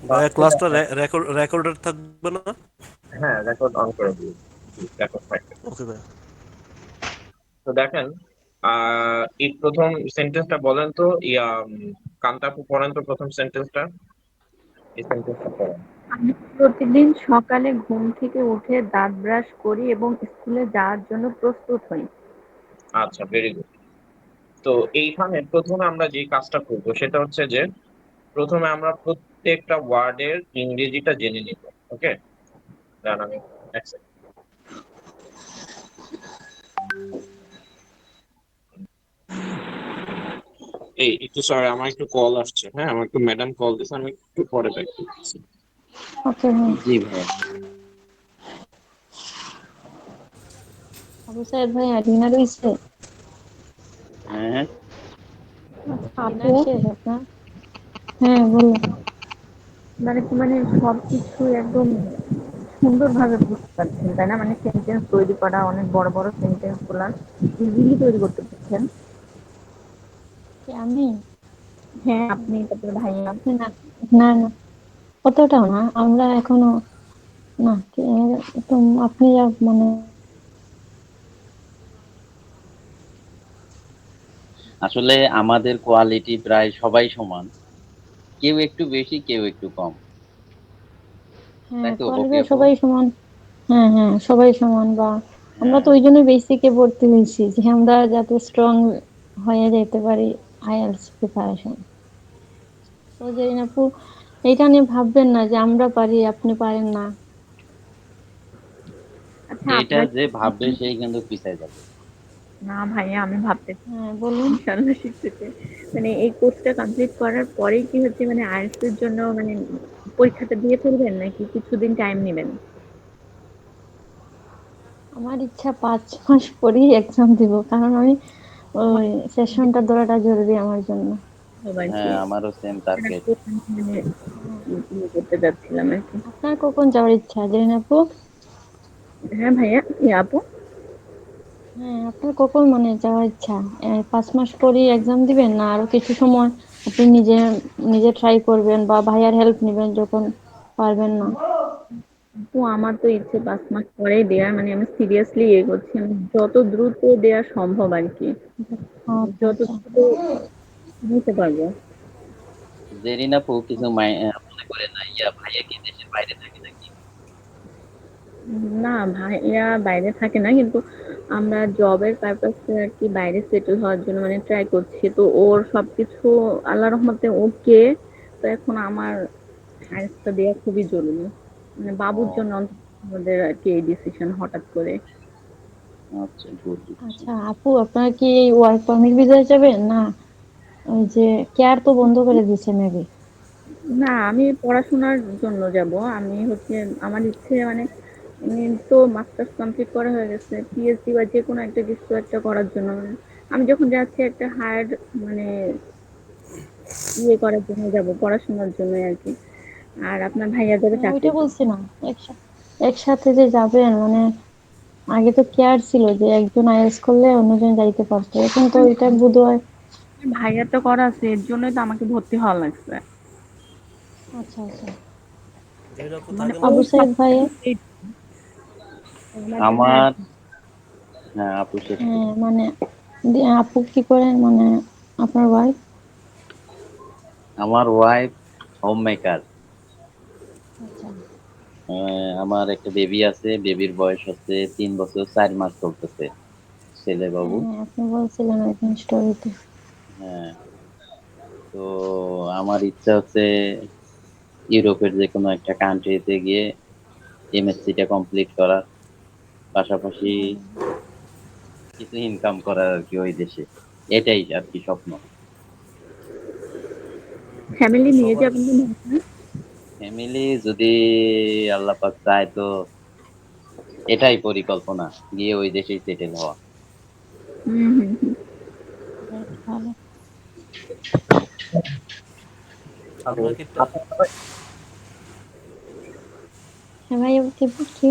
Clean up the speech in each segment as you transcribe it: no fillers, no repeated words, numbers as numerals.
ভাইয়া ফার্স্টে ক্লাসটা দেখেন। রেকর্ডেড থাকবে না? হ্যাঁ, রেকর্ড অন করে দিই, রেকর্ড থাকবে। ওকে ভাইয়া। তো দেখেন, এই প্রথম সেন্টেন্সটা বলেন তো, কান্তাপু পড়েন তো প্রথম সেন্টেন্সটা, এই সেন্টেন্সটা পড়েন। আমি প্রতিদিন সকালে ঘুম থেকে উঠে দাঁত ব্রাশ করি এবং স্কুলে যাওয়ার জন্য প্রস্তুত হই। আচ্ছা, ভেরি গুড। তো এইখানে প্রথমে আমরা যে কাজটা করবো সেটা হচ্ছে যে প্রথমে আমরা প্রত্যেকটা ওয়ার্ডের ইংরেজিটা জেনে নিব। ওকে, দাঁড়ান আমি এক second। এই একটু সরি, আমার একটু কল আসছে, হ্যাঁ আমার একটু ম্যাডাম কল দিচ্ছে, আমি একটু পরে ব্যাক করতেছি। ওকে ভাই। জি ভাইয়া। আবু সাহেব ভাই ডিনার হইছে? হ্যাঁ, আচ্ছা আপু, ডিনার শেষ আপনার? হ্যাঁ বলুন। মানে সবকিছু একদম সুন্দরভাবে বুঝতে পারছেন তাই না? মানে সেন্টেন্স তৈরি করা, অনেক বড় বড় সেন্টেন্স গুলা ইজিলি তৈরি করতে পারছেন। কে আমি? হ্যাঁ আপনি, তারপরে ভাইয়া। না, না, না, অতটাও না, আমরা এখনো না। তো আপনি যা মানে আসলে আমাদের কোয়ালিটি প্রায় সবাই সমান, কেউ একটু বেশি কেউ একটু কম, তাই হ্যাঁ, তো পপি কোয়ালিফাই আপু? সবাই সমান। হ্যাঁ, হ্যাঁ, সবাই সমান। বা আমরা হ্যাঁ, তো ওই জন্য বেসিকে ভর্তি হয়েছি যে আমরা যাতে স্ট্রং হয়ে যেতে পারি আইএলটিএস প্রিপারেশন। তো জেরিন আপু, এইটা নিয়ে ভাববেন না যে আমরা পারি আপনি পারেন না। আচ্ছা এইটা আপনার, যে ভাববে সেই কিন্তু পিছায় যাবে। না ভাইয়া আমি ভাবতে হ্যাঁ বলুন। ইনশাআল্লাহ শিখতেছে। মানে এই কোর্সটা কমপ্লিট করার পরেই কি হচ্ছে, মানে আইএলটিএস এর জন্য মানে পরীক্ষাটা দিয়ে ফেলবেন নাকি কিছুদিন টাইম নেবেন? আমার ইচ্ছা 5 মাস পরেই এক্সাম দিব, কারণ আমি ওই সেশনটা ধরাটা জরুরি আমার জন্য। সবার কি হ্যাঁ, আমারও সেম টার্গেট। মানে হ্যাঁ। করতে যাচ্ছিলাম আর কি। আপনার কখন যাওয়ার ইচ্ছা জেরিন আপু? হ্যাঁ ভাইয়া, কি আপু? হ্যাঁ, আপনার কখন মানে যাওয়ার ইচ্ছা? 5 মাস পরেই এক্সাম দিবেন, না আরো কিছু সময় আপনি নিজে নিজে ট্রাই করবেন বা ভাইয়ার হেল্প নেবেন যখন পারবেন না? আপু আমার তো ইচ্ছে 5 মাস পরেই দেয়ার, মানে আমি সিরিয়াসলি এগোচ্ছি, আমি যত দ্রুত দেয়া সম্ভব আর কি, আচ্ছা, যত আচ্ছা। দ্রুত নিতে পারবো। জেরিন আপু কিছু মনে করে না, ভাইয়া কি দেশের বাইরে থাকে নাকি? না ভাইয়া বাইরে থাকে না, কিন্তু আমরা জবের পারপাসে আর কি বাইরে সেটেল হওয়ার জন্য মানে ট্রাই করছি। তো ওর সবকিছু আল্লাহ রহমতে ওকে। তো এখন আমার আইএলটিএসটা দেওয়া খুবই জরুরি, মানে বাবুর ও জন্য অন্তত আমাদের আর কি এই ডিসিশন হঠাৎ করে। আচ্ছা, গুড। আচ্ছা আপু, আপনার কি ওয়ার্ক পারমিট ভিসায় যাবেন না ওই যে কেয়ার তো বন্ধ করে দিচ্ছে মেবি? না আমি পড়াশোনার জন্য যাব। আমি হচ্ছে, আমার ইচ্ছে মানে আমি তো মাস্টার্স কমপ্লিট করা হয়ে গেছে, পিএইচডি বা যে কোনো একটা কিছু একটা করার জন্য মানে আমি যখন যাচ্ছি একটা হায়ার মানে ইয়ে করার জন্য যাব, পড়াশোনার জন্য আর কি। আর আপনার ভাইয়া যাবে হ্যাঁ, ওইটা চাকরির জন্য। বলছি না। একসাথে একসাথে যে যাবেন মানে আগে তো কেয়ার ছিল যে একজন আইএলটিএস করলে অন্যজন যাইতে পারতো, এখন তো এটা বোধহয়। আমার ভাইয়ার তো করা আছে, এর জন্যই তো আমাকে ভর্তি হওয়া লাগছে। আচ্ছা, আচ্ছা। জেরিন আপু মানে থাকেন ও আবু কোথায়? সাইদ ভাই। আমার জন্য আর আমার, কি। হ্যাঁ আপু শেষ হ্যাঁ করুন। মানে আপু কি করেন মানে আপনার ওয়াইফ? আমার ওয়াইফ হোম মেকার। আচ্ছা। আমার একটা বেবি আছে, বেবির বয়স হচ্ছে 3 বছর 4 মাস চলতেছে, ছেলে বাবু। হ্যাঁ, আপনি বলছিলেন একদিন স্টোরিতে। হ্যাঁ, তো আমার ইচ্ছা হচ্ছে ইউরোপের যে কোনো একটা কান্ট্রিতে গিয়ে এমএসসিটা কমপ্লিট করার, পাশাপাশি কিছু ইনকাম করার আর কি ওই দেশে। এটাই আর কি স্বপ্ন। ফ্যামিলি নিয়ে সবার। যাবেন না? ফ্যামিলি যদি আল্লাহ পাক চায় তো এটাই পরিকল্পনা, গিয়ে ওই দেশেই সেটেল হওয়া। হুম হুম হুম। বেশ ভালো। হ্যালো। আপনার কি টা- হ্যাঁ ভাই, কি বলছি?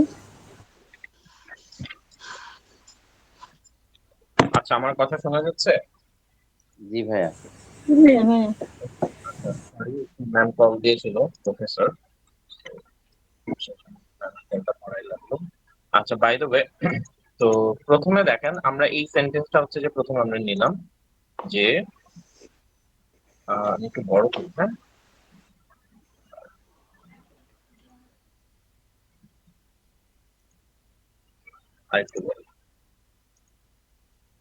আচ্ছা, আমার কথা শোনা যাচ্ছে? জি ভাইয়া। হ্যাঁ, হ্যাঁ ভাই। আচ্ছা, sorry, ম্যাম কল দিয়েছিল, প্রফেসর। পড়াই লাগলো। আচ্ছা, বাই দ্য ওয়ে, তো প্রথমে দেখেন আমরা এই সেন্টেন্সটা হচ্ছে যে প্রথমে আমরা নিলাম যে আমি একটু বড় করি, হ্যাঁ। আরেকটু বড়।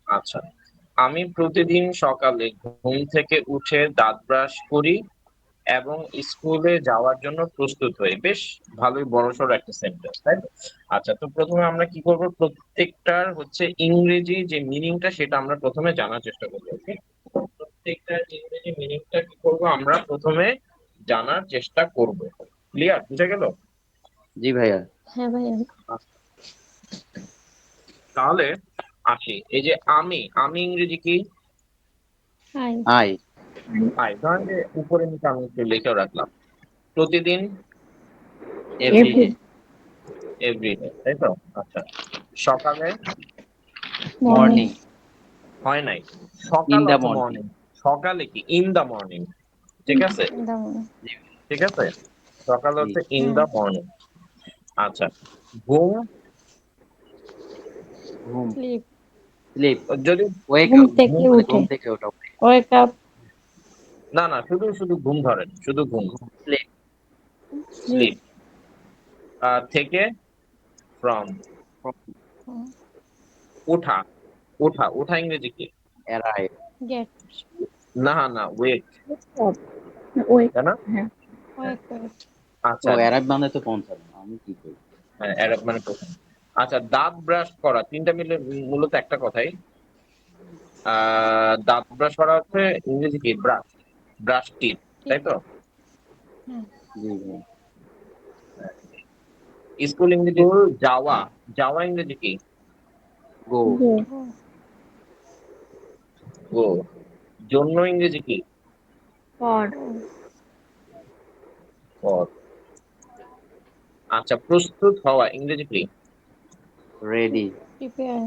আচ্ছা, আমি প্রতিদিন সকালে ঘুম থেকে উঠে দাঁত ব্রাশ করি এবং স্কুলে যাওয়ার জন্য প্রস্তুত হই। বেশ ভালোই বড়সড় একটা সেন্টেন্স, তাই তো? আচ্ছা, তো প্রথমে আমরা কি করব, প্রত্যেকটার হচ্ছে ইংরেজি যে মিনিংটা সেটা আমরা প্রথমে জানার চেষ্টা করবো। ওকে, প্রত্যেকটার ইংরেজি মিনিংটা কি করব, আমরা প্রথমে জানার চেষ্টা করব। ক্লিয়ার, বুঝা গেল? জি ভাইয়া। হ্যাঁ ভাইয়া। তাহলে আসি, এই যে আমি আমি ইংরেজি কি? হাই। আই। আই। ধরেন যে উপরে নিচে আমি একটু লিখেও রাখলাম, প্রতিদিন, এভরিডে। এভরিডে, তাই তো? আচ্ছা, সকালে, মর্নিং। মর্নিং। হয় নাই, ইন সকাল দা অর্থ মর্নিং। মর্নিং, সকালে কি ইন দা মর্নিং, ঠিক আছে? ঠিক আছে, সকাল জি। হচ্ছে ইন হ্যাঁ। The morning. আচ্ছা, ঘুম, ঘুম। স্লিপ। স্লিপ। যদি ওয়েক ঘুম আপ। থেকে মানে উঠে। ঘুম থেকে ওঠা। Wake up. না না, শুধু শুধু ঘুম ধরেন, শুধু ঘুম। ঘুম। স্লিপ। স্লিপ। স্লিপ। থেকে, ফ্রম। ওঠা, ওঠা, ওঠা ইংরেজি কি? অ্যারাইভ। গেট। না না, ওয়েক, ওই তাই না? হ্যাঁ ওয়েক ওয়েক। ও আচ্ছা, অ্যারাইভ মানে তো পৌঁছানো, আমি কি করি? হ্যাঁ, অ্যারব মানে প্রথম। আচ্ছা, দাঁত ব্রাশ করা, তিনটা মিলে মূলত একটা কথাই। দাঁত ব্রাশ করা হচ্ছে ইংরেজি কি? ব্রাশ, ব্রাশ টিথ, তাই ঠিক। তো? হ্যাঁ। জি ভাই। স্কুল ইংরেজি যাওয়া, যাওয়া ইংরেজি কি? গো। গো ও। গো। জন্য ইংরেজি কি? ফর ও। For। আচ্ছা, প্রস্তুত হওয়া ইংরেজি কি? রেডি। প্রিপেয়ার।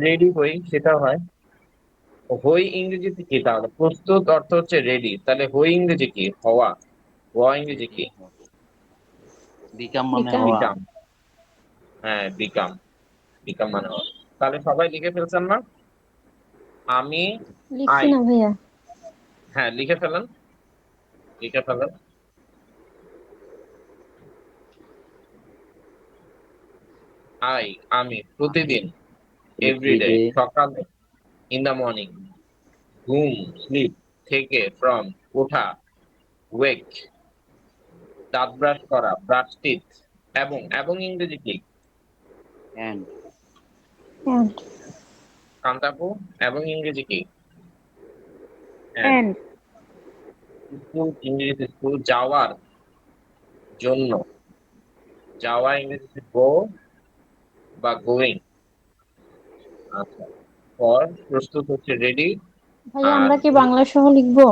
রেডি হই, সেটা হয়। হই ইংরেজিতে কি তাহলে? প্রস্তুত অর্থ হচ্ছে রেডি, তাহলে হই ইংরেজি কি? হওয়া। হওয়া ইংরেজি কি? বিকাম মানে বিকাম। হওয়া। বিকাম। হ্যাঁ, বিকাম, বিকাম মানে হওয়া। তাহলে সবাই লিখে ফেলছেন না? আমি, লিখছি আই, না ভাইয়া। হ্যাঁ লিখে ফেলেন, লিখে ফেলেন। আই, আমি, প্রতিদিন, এভরিডে, এভরিডে। সকালে, ইন দা মর্নিং, ঘুম, স্লিপ, থেকে, ফ্রম, ওঠা, ওয়েক, দাঁত ব্রাশ করা, ব্রাশ টিথ, এবং, এবং ইংরেজি কি? অ্যান্ড। অ্যান্ড। কান্তাপু, এবং ইংরেজি কি? And। এন্ড স্কুল ইংরেজি স্কুল, যাওয়ার জন্য, যাওয়া ইংরেজি গো বা গোয়িং। আচ্ছা, ফর, প্রস্তুত হচ্ছে রেডি। ভাইয়া আর আমরা কি বাংলা সহ লিখবো?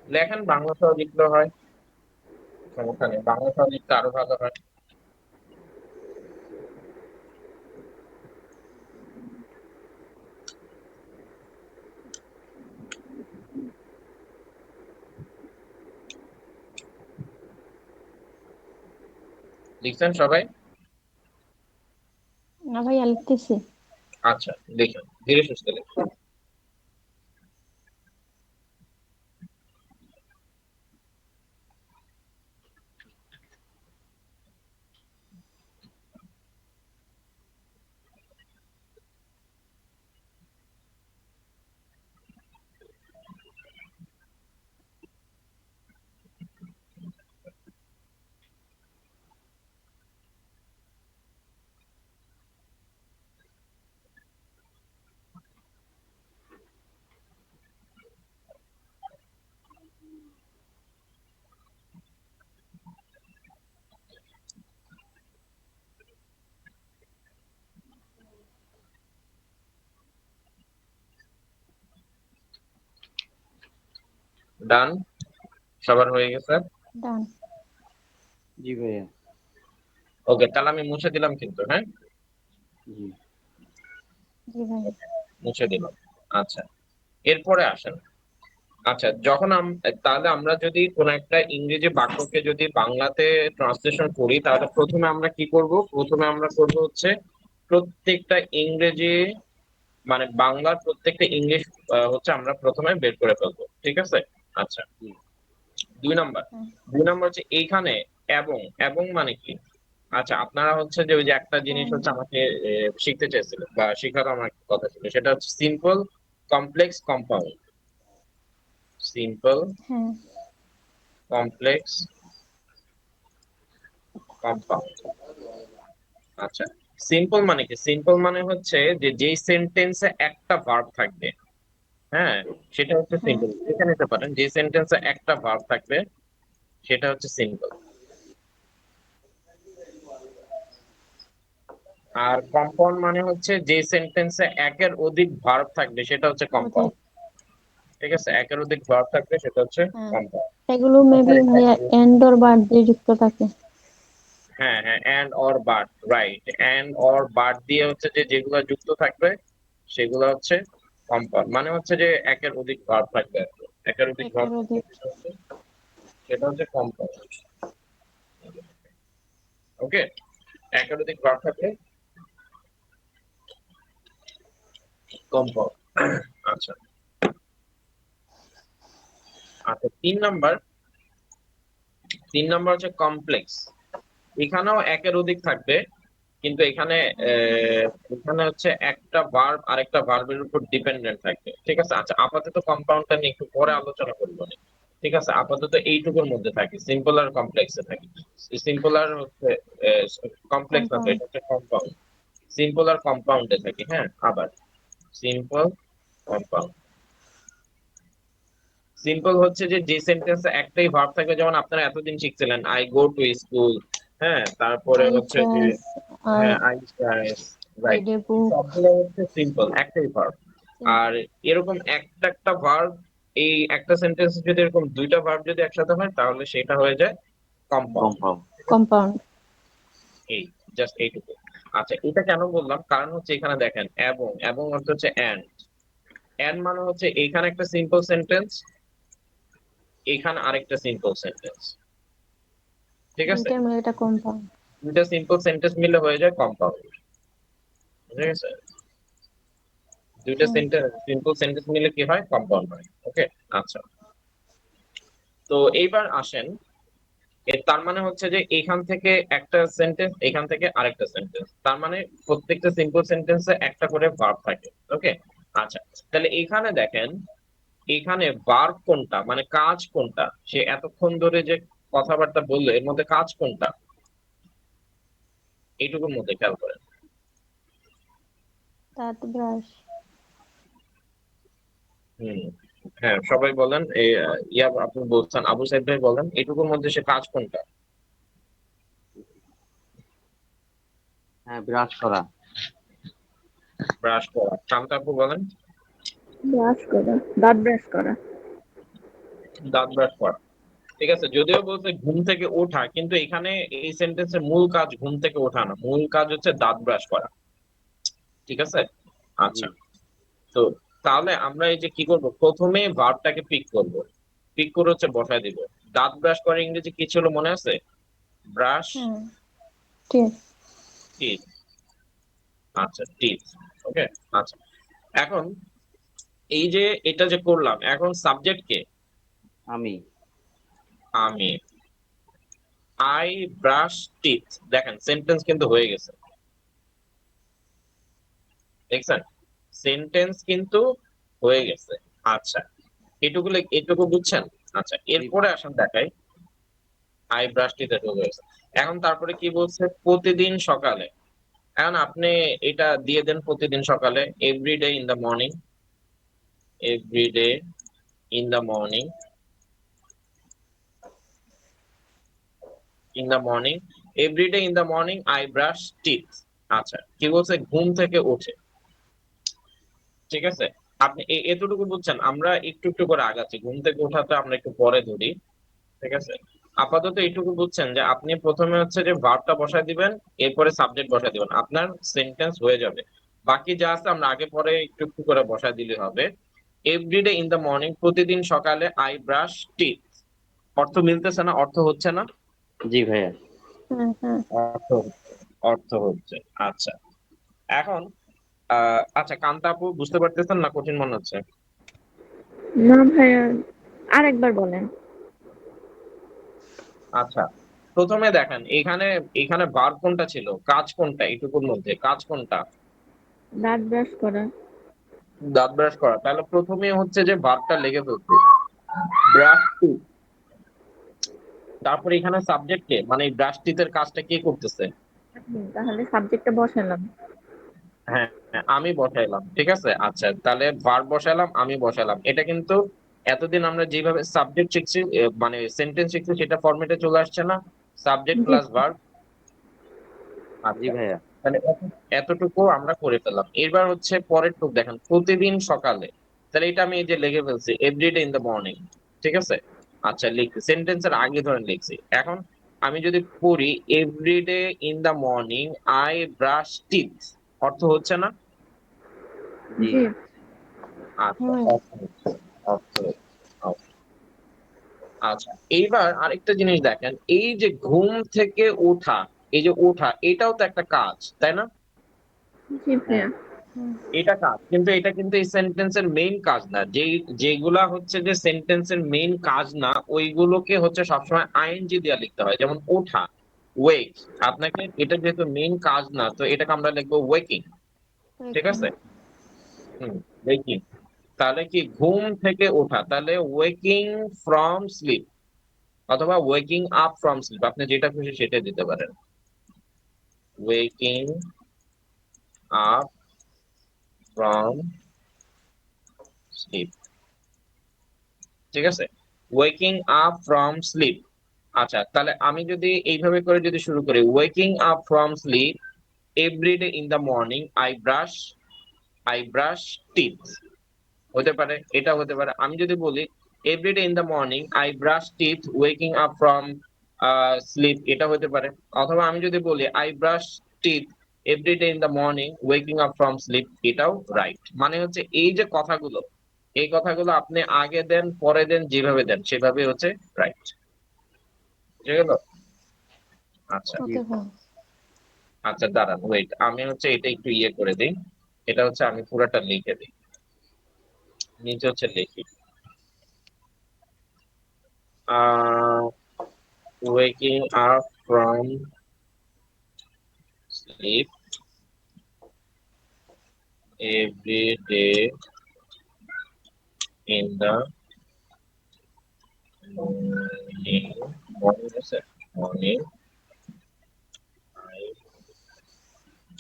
লেখেন, বাংলা সহ লিখলে হয়, সমস্যা নেই, বাংলা সহ লিখতে আরো ভালো হয়। লিখছেন সবাই? না ভাইয়া লিখতেছি। আচ্ছা, লিখুন, ধীরে সুস্থে লিখুন। ডান, সবার হয়ে গেছে? ডান। জি ভাইয়া। ওকে, তাহলে আমি মুছে দিলাম কিন্তু, হ্যাঁ, জি। জি ভাইয়া। মুছে দিলাম। আচ্ছা, এরপরে আসেন, আচ্ছা, তাহলে আমরা যদি কোন একটা ইংরেজি বাক্যকে যদি বাংলাতে ট্রান্সলেশন করি, তাহলে প্রথমে আমরা কি করব? প্রথমে আমরা করব হচ্ছে প্রত্যেকটা ইংরেজি, মানে বাংলার প্রত্যেকটা ইংলিশ হচ্ছে আমরা প্রথমে বের করে ফেলবো, ঠিক আছে? আচ্ছা, জি। 2 নাম্বার। হ্যাঁ। 2 নাম্বার হচ্ছে এইখানে এবং, এবং মানে কি? আচ্ছা, আপনারা হচ্ছে যে ওই যে একটা জিনিস হ্যাঁ। হচ্ছে আমাকে শিখতে চেয়েছিলেন বা শেখার আমার কথা ছিল, সেটা হচ্ছে সিম্পল, কমপ্লেক্স, কম্পাউন্ড। সিম্পল, হ্যাঁ। Complex, compound. আচ্ছা, সিম্পল মানে কি? সিম্পল মানে হচ্ছে যে যেই সেন্টেন্সে একটা ভার্ব থাকবে, হ্যাঁ, সেটা হচ্ছে হ্যাঁ। সিম্পল। লিখে নিতে পারেন, যে সেন্টেন্সে একটা ভার্ব থাকবে সেটা হচ্ছে সিম্পল। আর কম্পাউন্ড মানে হচ্ছে যে সেন্টেন্সে একের অধিক ভার্ব থাকবে সেটা হচ্ছে অধিক। কম্পাউন্ড। ঠিক আছে, একের অধিক ভার্ব থাকবে সেটা হচ্ছে হ্যাঁ, কম্পাউন্ড। এগুলো মেবি ভাইয়া এন্ড অর বাট দিয়ে যুক্ত থাকে। হ্যাঁ হ্যাঁ, and or but, right. And or but দিয়ে হচ্ছে যে যেগুলো যুক্ত থাকবে সেগুলো হচ্ছে কম্পাউন্ড, মানে হচ্ছে যে একের অধিক ভার্ব থাকবে আর কি। একের অধিক ভার্ব একের থাকবে অধিক। সেটা হচ্ছে কম্পাউন্ড। ওকে, একের অধিক ভার্ব থাকলে কম্পাউন্ড। আচ্ছা আচ্ছা, 3 নাম্বার। 3 নাম্বার হচ্ছে কমপ্লেক্স। এখানেও একের অধিক থাকবে, কিন্তু এখানে এখানে হচ্ছে একটা ভার্ব আরেকটা ভার্বের উপর ডিপেন্ডেন্ট থাকবে, ঠিক আছে? আচ্ছা, আপাতত কম্পাউন্ডটা নিয়ে একটু পরে আলোচনা করবো না, ঠিক আছে? আপাতত এইটুকুর মধ্যে থাকি, সিম্পল আর কমপ্লেক্সে থাকি। সিম্পল আর হচ্ছে কমপ্লেক্স না, তো কম্পাউন্ড। এটা হচ্ছে কম্পাউন্ড। সিম্পল আর কম্পাউন্ডে থাকি, হ্যাঁ। আবার সিম্পল, কম্পাউন্ড। সিম্পল হচ্ছে যে যে সেন্টেন্সে একটাই ভার্ব থাকবে, যেমন আপনারা এতদিন শিখছিলেন আই গো টু স্কুল, হ্যাঁ, তারপরে আই হচ্ছে যে ট্রাইস, আই হ্যাঁ I tries, right. Read a book. সবগুলো হচ্ছে সিম্পল, একটাই ভার্ব। আর এরকম একটা একটা ভার্ব, এই একটা সেন্টেন্স যদি এরকম দুইটা ভার্ব যদি একসাথে হয় তাহলে সেটা হয়ে যায় কম্পাউন্ড। কম্পাউন্ড। কম্পাউন্ড। এই জাস্ট এইটুকু। আচ্ছা, এটা কেন বললাম? কারণ হচ্ছে এখানে দেখেন এবং, এবং অর্থ হচ্ছে এন্ড। এন্ড মানে হচ্ছে এইখানে একটা সিম্পল সেন্টেন্স, এখানে আরেকটা সিম্পল সেন্টেন্স, ঠিক আছে? দুইটা মিলে এটা কম্পাউন্ড। দুইটা সিম্পল সেন্টেন্স মিলে হয়ে যায় কম্পাউন্ড, ঠিক আছে? দুইটা হ্যাঁ। সেন্টেন্স, সিম্পল সেন্টেন্স মিলে কি হয়? কম্পাউন্ড হয়। ওকে, আচ্ছা। তো এইবার আসেন, তার মানে হচ্ছে যে এখান থেকে একটা সেন্টেন্স, এখান থেকে আরেকটা সেন্টেন্স, তার মানে প্রত্যেকটা সিম্পল সেন্টেন্সে একটা করে ভার্ব থাকে। ওকে, আচ্ছা। তাহলে এখানে দেখেন, এখানে ভার্ব কোনটা, মানে কাজ কোনটা? সে এতক্ষণ ধরে যে কথাবার্তা বললো এর মধ্যে কাজ কোনটা? এইটুকুর মধ্যে খেয়াল করেন। দাঁত ব্রাশ। হম, হ্যাঁ, সবাই বলেন। এই ইয়া আপনি বলছেন, আবু সাইদ ভাই বলেন, এইটুকুর মধ্যে সে কাজ কোনটা? হ্যাঁ, ব্রাশ করা। ব্রাশ করা। শান্ত আপু বলেন। ব্রাশ করা, দাঁত ব্রাশ করা। দাঁত ব্রাশ করা। ঠিক আছে, যদিও বলছে ঘুম থেকে ওঠা, কিন্তু এখানে এই সেন্টেন্সের মূল কাজ ঘুম থেকে ওঠা না, মূল কাজ হচ্ছে দাঁত ব্রাশ করা, ঠিক আছে? জি। আচ্ছা, তো তাহলে আমরা এই যে কি করব, প্রথমে ভার্বটাকে পিক করব, পিক করে হচ্ছে বসায় দিব। দাঁত ব্রাশ করার ইংরেজি কি ছিল মনে আছে? ব্রাশ হ্যাঁ, ঠিক। টিথ। আচ্ছা, টিথ। ওকে, আচ্ছা। এখন এই যে এটা যে করলাম, এখন সাবজেক্ট কে? আমি। আমি। I brush teeth. দেখেন সেন্টেন্স কিন্তু হয়ে গেছে, দেখছেন? সেন্টেন্স কিন্তু হয়ে গেছে। আচ্ছা, এটুকু এটুকু বুঝছেন? আচ্ছা, এরপরে আসেন দেখাই। আই ব্রাশ টিথ হয়ে গেছে। এখন তারপরে কি বলছে? প্রতিদিন সকালে। এখন আপনি এটা দিয়ে দেন, প্রতিদিন সকালে, every day in the morning. Every day in the morning, in the morning, every day in the morning I brush teeth. আচ্ছা, কি বলছে? ঘুম থেকে ওঠে, ঠিক আছে? আপনি এতটুকু বুঝছেন? আমরা একটু একটু করে আগাচ্ছি, ঘুম থেকে ওঠাটা আমরা একটু পরে ধরি, ঠিক আছে? আপাতত এইটুকু বুঝছেন যে আপনি প্রথমে হচ্ছে যে ভার্বটা বসায় দিবেন, এরপরে সাবজেক্ট বসায় দিবেন, আপনার সেন্টেন্স হয়ে যাবে। বাকি যা আছে আমরা আগে পরে একটু একটু করে বসায় দিলে হবে। এভরিডে ইন দ্য মর্নিং, প্রতিদিন সকালে আই ব্রাশ টিথ। অর্থ মিলতেছে না? অর্থ হচ্ছে না? জি ভাইয়া। হ্যাঁ হ্যাঁ অর্থ অর্থ হচ্ছে। আচ্ছা, এখন আচ্ছা, কান্তা আপু বুঝতে পারতেছেন না? কঠিন মনে হচ্ছে? না ভাইয়া, আরেকবার বলেন। আচ্ছা, প্রথমে দেখেন এখানে এখানে ভার্ব কোনটা ছিল, কাজ কোনটা, এইটুকুর মধ্যে কাজ কোনটা? দাঁত ব্রাশ করা। দাঁত ব্রাশ করা। তাহলে প্রথমে হচ্ছে যে ভার্বটা লেগে ফেলছে, ব্রাশ টিথ। তারপরে এখানে সাবজেক্টে মানে ব্রাশ টিথের কাজটা কে করতেছে? তাহলে সাবজেক্টটা বসালাম। হ্যাঁ হ্যাঁ, আমি বসাইলাম, ঠিক আছে। আচ্ছা, তাহলে ভার্ব বসাইলাম, আমি বসাইলাম। এটা কিন্তু এতদিন আমরা যেভাবে সাবজেক্ট শিখছি, মানে সেন্টেন্স শিখছি, সেটা ফরম্যাটে চলে আসছে না, সাবজেক্ট জি। Plus verb. জি আচ্ছা, ভাইয়া। তাহলে এতটুকু আমরা করে ফেললাম। এবার হচ্ছে পরের টুক দেখেন, প্রতিদিন সকালে। তাহলে এটা আমি এই যে লিখে ফেলছি, এভরিডে ইন দ্য মর্নিং, ঠিক আছে। আচ্ছা, লিখছি, সেন্টেন্সের আগে ধরেন লিখছি। এখন আমি যদি পড়ি every day in the morning I brush teeth, অর্থ হচ্ছে না? জি। জি। আচ্ছা, হয়। অর্থ হচ্ছে, অর্থ হচ্ছে, okay। আচ্ছা, এইবার আরেকটা জিনিস দেখেন, এই যে ঘুম থেকে ওঠা, এই যে ওঠা, এটাও তো একটা কাজ, তাই না? জি হ্যাঁ। ভাইয়া। এটা কাজ, কিন্তু এটা কিন্তু এই সেন্টেন্সের মেইন কাজ না। যেগুলা হচ্ছে যে সেন্টেন্সের মেইন কাজ না, ওইগুলোকে হচ্ছে সবসময় আইএনজি দিয়ে লিখতে হয়। যেমন ওঠা, ওয়েক। আপনাকে এটা যেহেতু মেইন কাজ না, তো এটাকে আমরা লিখবো ওয়েকিং, ঠিক আছে। ওয়েকিং। তাহলে কি, ঘুম থেকে ওঠা, তাহলে ওয়েকিং ফ্রম স্লিপ, অথবা ওয়েকিং আপ ফ্রম স্লিপ, আপনি যেটা খুশি সেটা দিতে পারেন। ওয়েকিং আপ ফ্রম স্লিপ, ঠিক আছে। Waking up from sleep. আচ্ছা, তাহলে আমি যদি এইভাবে করে যদি শুরু করি, waking up from sleep every day in the morning I brush teeth, হতে পারে, এটা হতে পারে। আমি যদি বলি every day in the morning I brush teeth waking up from sleep, এটা হতে পারে। অথবা আমি যদি বলি I brush teeth everyday in the morning waking up from sleep, এটাও রাইট। মানে হচ্ছে এই যে কথাগুলো, এই কথাগুলো আপনি আগে দেন পরে দেন, যেভাবে দেন সেভাবে হচ্ছে রাইট, ঠিক গেল? আচ্ছা জি। ওকে ভাই। আচ্ছা, দাঁড়ান, ওয়েট, আমি হচ্ছে এটা একটু ইয়ে করে দিই। এটা হচ্ছে আমি পুরোটা লিখে দিই, নিচে হচ্ছে লিখি waking up from sleep every day in the morning. Morning is it? Morning. I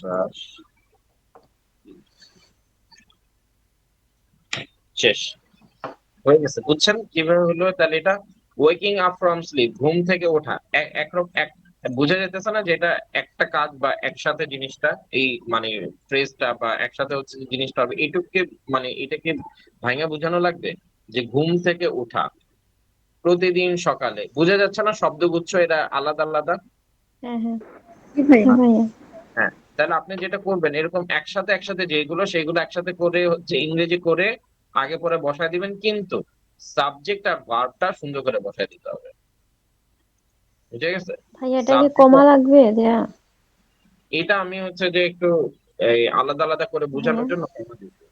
brush. শেষ হয়ে গেছে। বুঝছেন কিভাবে হলো? তাহলে এটা ওয়েকিং আপ ফ্রম স্লিপ, ঘুম থেকে ওঠা, বোঝা যেতেছে না যে এটা একটা কাজ বা একসাথে জিনিসটা, এই মানে ফ্রেজটা বা একসাথে হচ্ছে যে জিনিসটা হবে এইটুকুকে, মানে এটাকে ভাঙা বোঝানো লাগবে যে ঘুম থেকে ওঠা প্রতিদিন সকালে। বোঝা যাচ্ছে না শব্দগুচ্ছ এরা আলাদা আলাদা? হ্যাঁ হ্যাঁ জি ভাইয়া। হ্যাঁ ভাইয়া। হ্যাঁ, তাহলে আপনি যেটা করবেন, এরকম একসাথে একসাথে যেগুলো সেগুলো একসাথে করে হচ্ছে ইংরেজি করে আগে পরে বসায় দিবেন, কিন্তু সাবজেক্ট আর ভার্বটা সুন্দর করে বসায় দিতে হবে, বুঝে গেছে? ভাইয়া এটা কি সাবজেক্ট, কমা লাগবে দেয়া? এটা আমি হচ্ছে যে একটু এই আলাদা আলাদা করে ভাইয়া বোঝানোর জন্য কমা দিচ্ছি।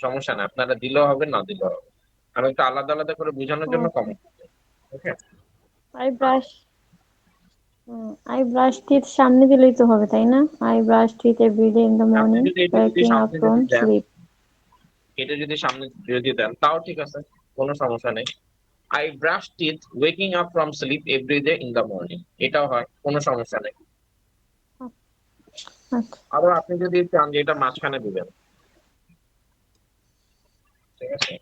সমস্যা না, আপনারা দিলেও হবে না দিলেও হবে, আমি একটু আলাদা আলাদা করে বোঝানোর জন্য কমা দিচ্ছি। Okay, I brush I brush teeth সামনে দিলেই তো হবে তাই না? I brush teeth everyday in the আপনি মর্নিং যদি এটা যদি ওয়েকিং আপ সামনে ফ্রম যদি দেন, স্লিপ। এটা যদি সামনে যদি দেন তাও ঠিক আছে, কোনো সমস্যা নেই। I brush teeth waking up from sleep every day in the morning, এটাও হয়, কোনো সমস্যা নেই। আচ্ছা আবার আপনি যদি চান যে এটা মাঝখানে দিবেন, ঠিক আছে,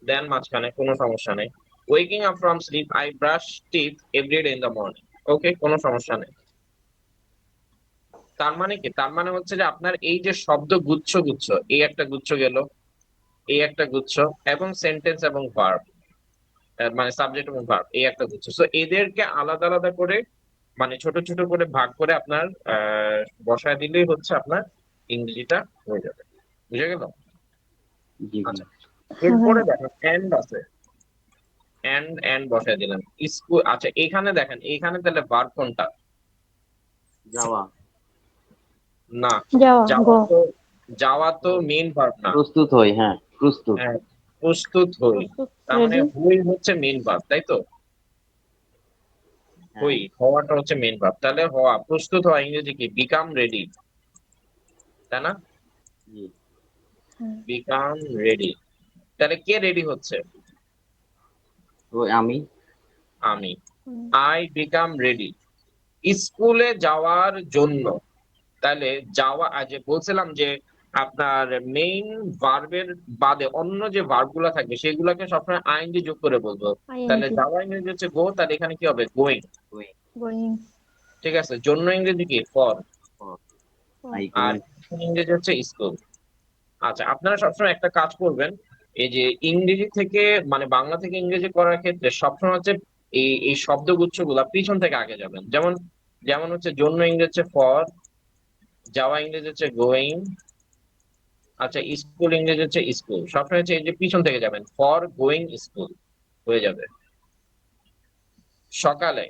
দেন মাঝখানে, কোনো সমস্যা নেই। Waking up from sleep I brush teeth every day in the morning, okay, কোনো সমস্যা নেই। তার মানে কি, তার মানে হচ্ছে যে আপনার এই যে শব্দ গুচ্ছ গুচ্ছ, এই একটা গুচ্ছ গেল, এই একটা গুচ্ছ, এবং সেন্টেন্স এবং ভার্ব, মানে সাবজেক্ট এবং ভার্ব, এই একটা গুচ্ছ। সো এদেরকে আলাদা আলাদা করে, মানে ছোট ছোট করে ভাগ করে আপনার বসায় দিলেই হচ্ছে আপনার ইংরেজিটা হয়ে যাবে, বুঝে গেল? জি আচ্ছা, ভাইয়া। এরপরে দেখেন এন্ড আছে, এন্ড বসাই দিলাম। স্কুল, আচ্ছা এখানে দেখেন, এখানে তাহলে ভার্ব কোনটা? যাওয়া, না, যাওয়া, যাওয়া গো। তো, যাওয়া তো মেইন ভার্ব না। প্রস্তুত হই, হ্যাঁ প্রস্তুত। হ্যাঁ, প্রস্তুত হই, প্রস্তুত, তার মানে রেডি। হই হচ্ছে মেইন ভার্ব, তাই তো? হ্যাঁ, হই, হওয়াটা হচ্ছে মেইন ভার্ব, তাহলে হওয়া, প্রস্তুত হওয়া ইংরেজি কি? বিকাম রেডি, তাই না? জি। হ্যাঁ। বিকাম রেডি, তাহলে কে রেডি হচ্ছে? তো আমি। আমি। আই বিকাম রেডি স্কুলে যাওয়ার জন্য। তাহলে যাওয়া, আজ যে বলছিলাম যে আপনার মেইন ভার্বের বাদে অন্য যে ভার্ব গুলা থাকবে সেগুলোকে সবসময় আইএনজি যোগ করে বলবো। তাহলে আইএনজি, যাওয়া ইংরেজি হচ্ছে গো, তাহলে এখানে কি হবে? গোয়িং। গোয়িং। গোয়িং। ঠিক আছে, জন্য ইংরেজি কি? ফর। I are going. ইংরেজি হচ্ছে স্কুল। আচ্ছা, আপনারা সবসময় একটা কাজ করবেন, এই যে ইংরেজি থেকে মানে বাংলা থেকে ইংরেজি করার ক্ষেত্রে সবসময় হচ্ছে এই শব্দগুচ্ছ গুলা পিছন থেকে আগে যাবেন। যেমন যেমন হচ্ছে জন্য ইংরেজি হচ্ছে ফর, যাওয়া ইংরেজি হচ্ছে গোয়িং, আচ্ছা স্কুল ইংরেজি হচ্ছে স্কুল। সবসময় হচ্ছে এই যে পিছন থেকে যাবেন, ফর গোয়িং স্কুল হয়ে যাবে। সকালে,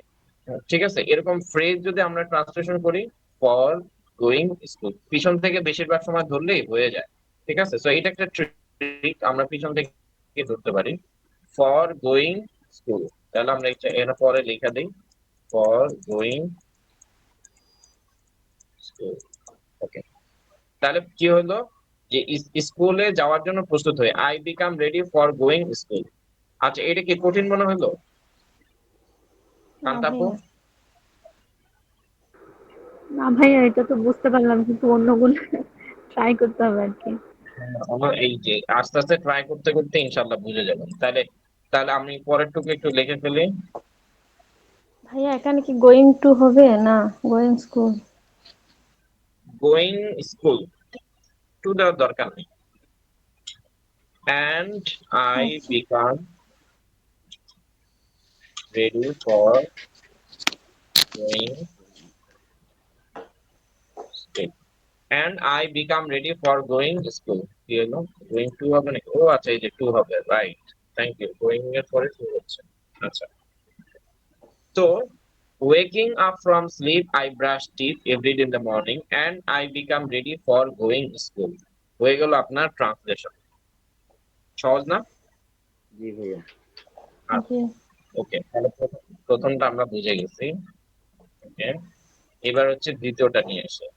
ঠিক আছে, এরকম ফ্রেজ যদি আমরা ট্রান্সলেশন করি, ফর গোয়িং স্কুল, পিছন থেকে বেশিরভাগ সময় ধরলেই হয়ে যায়। ঠিক আছে, তো এটা একটা ট্রিক, আমরা পিছন থেকে ধরতে পারি, ফর গোয়িং স্কুল। তাহলে আমরা এটা পরে লেখা দিই, ফর গোয়িং স্কুল। ওকে, তাহলে কি হলো যে স্কুলে যাওয়ার জন্য প্রস্তুত হয়ে, I become ready for going school. আচ্ছা, এটা কি কঠিন মনে হলো না কান্তাপু? ভাইয়া। না ভাইয়া, এটা তো বুঝতে পারলাম, কিন্তু অন্যগুলো ট্রাই করতে হবে আর কি। আমার এই যে আস্তে আস্তে ট্রাই করতে করতে ইনশাল্লাহ বুঝে যাবেন। তাহলে তাহলে আমি পরের টুকু একটু লিখে ফেলি। ভাইয়া এখানে কি গোয়িং টু হবে না going school? Going school, to দেওয়ার দরকার নেই। অ্যান্ড আই আচ্ছা। Become ready for going school, and I become ready for going school. কি হলো? গোয়িং টু হবে নাকি? ও আচ্ছা, এই যে টু হবে, রাইট। থ্যাংক ইউ, গোয়িং এর পরে টু হচ্ছে। আচ্ছা, তো waking up from sleep, I brush teeth every day in the morning and I become ready for going school. হয়ে গেল আপনার ট্রান্সলেশন। সহজ না? জি ভাইয়া। জি। ওকে, তাহলে প্রথমটা আমরা বুঝে গেছি। ওকে, এবার হচ্ছে দ্বিতীয়টা নিয়ে আসে।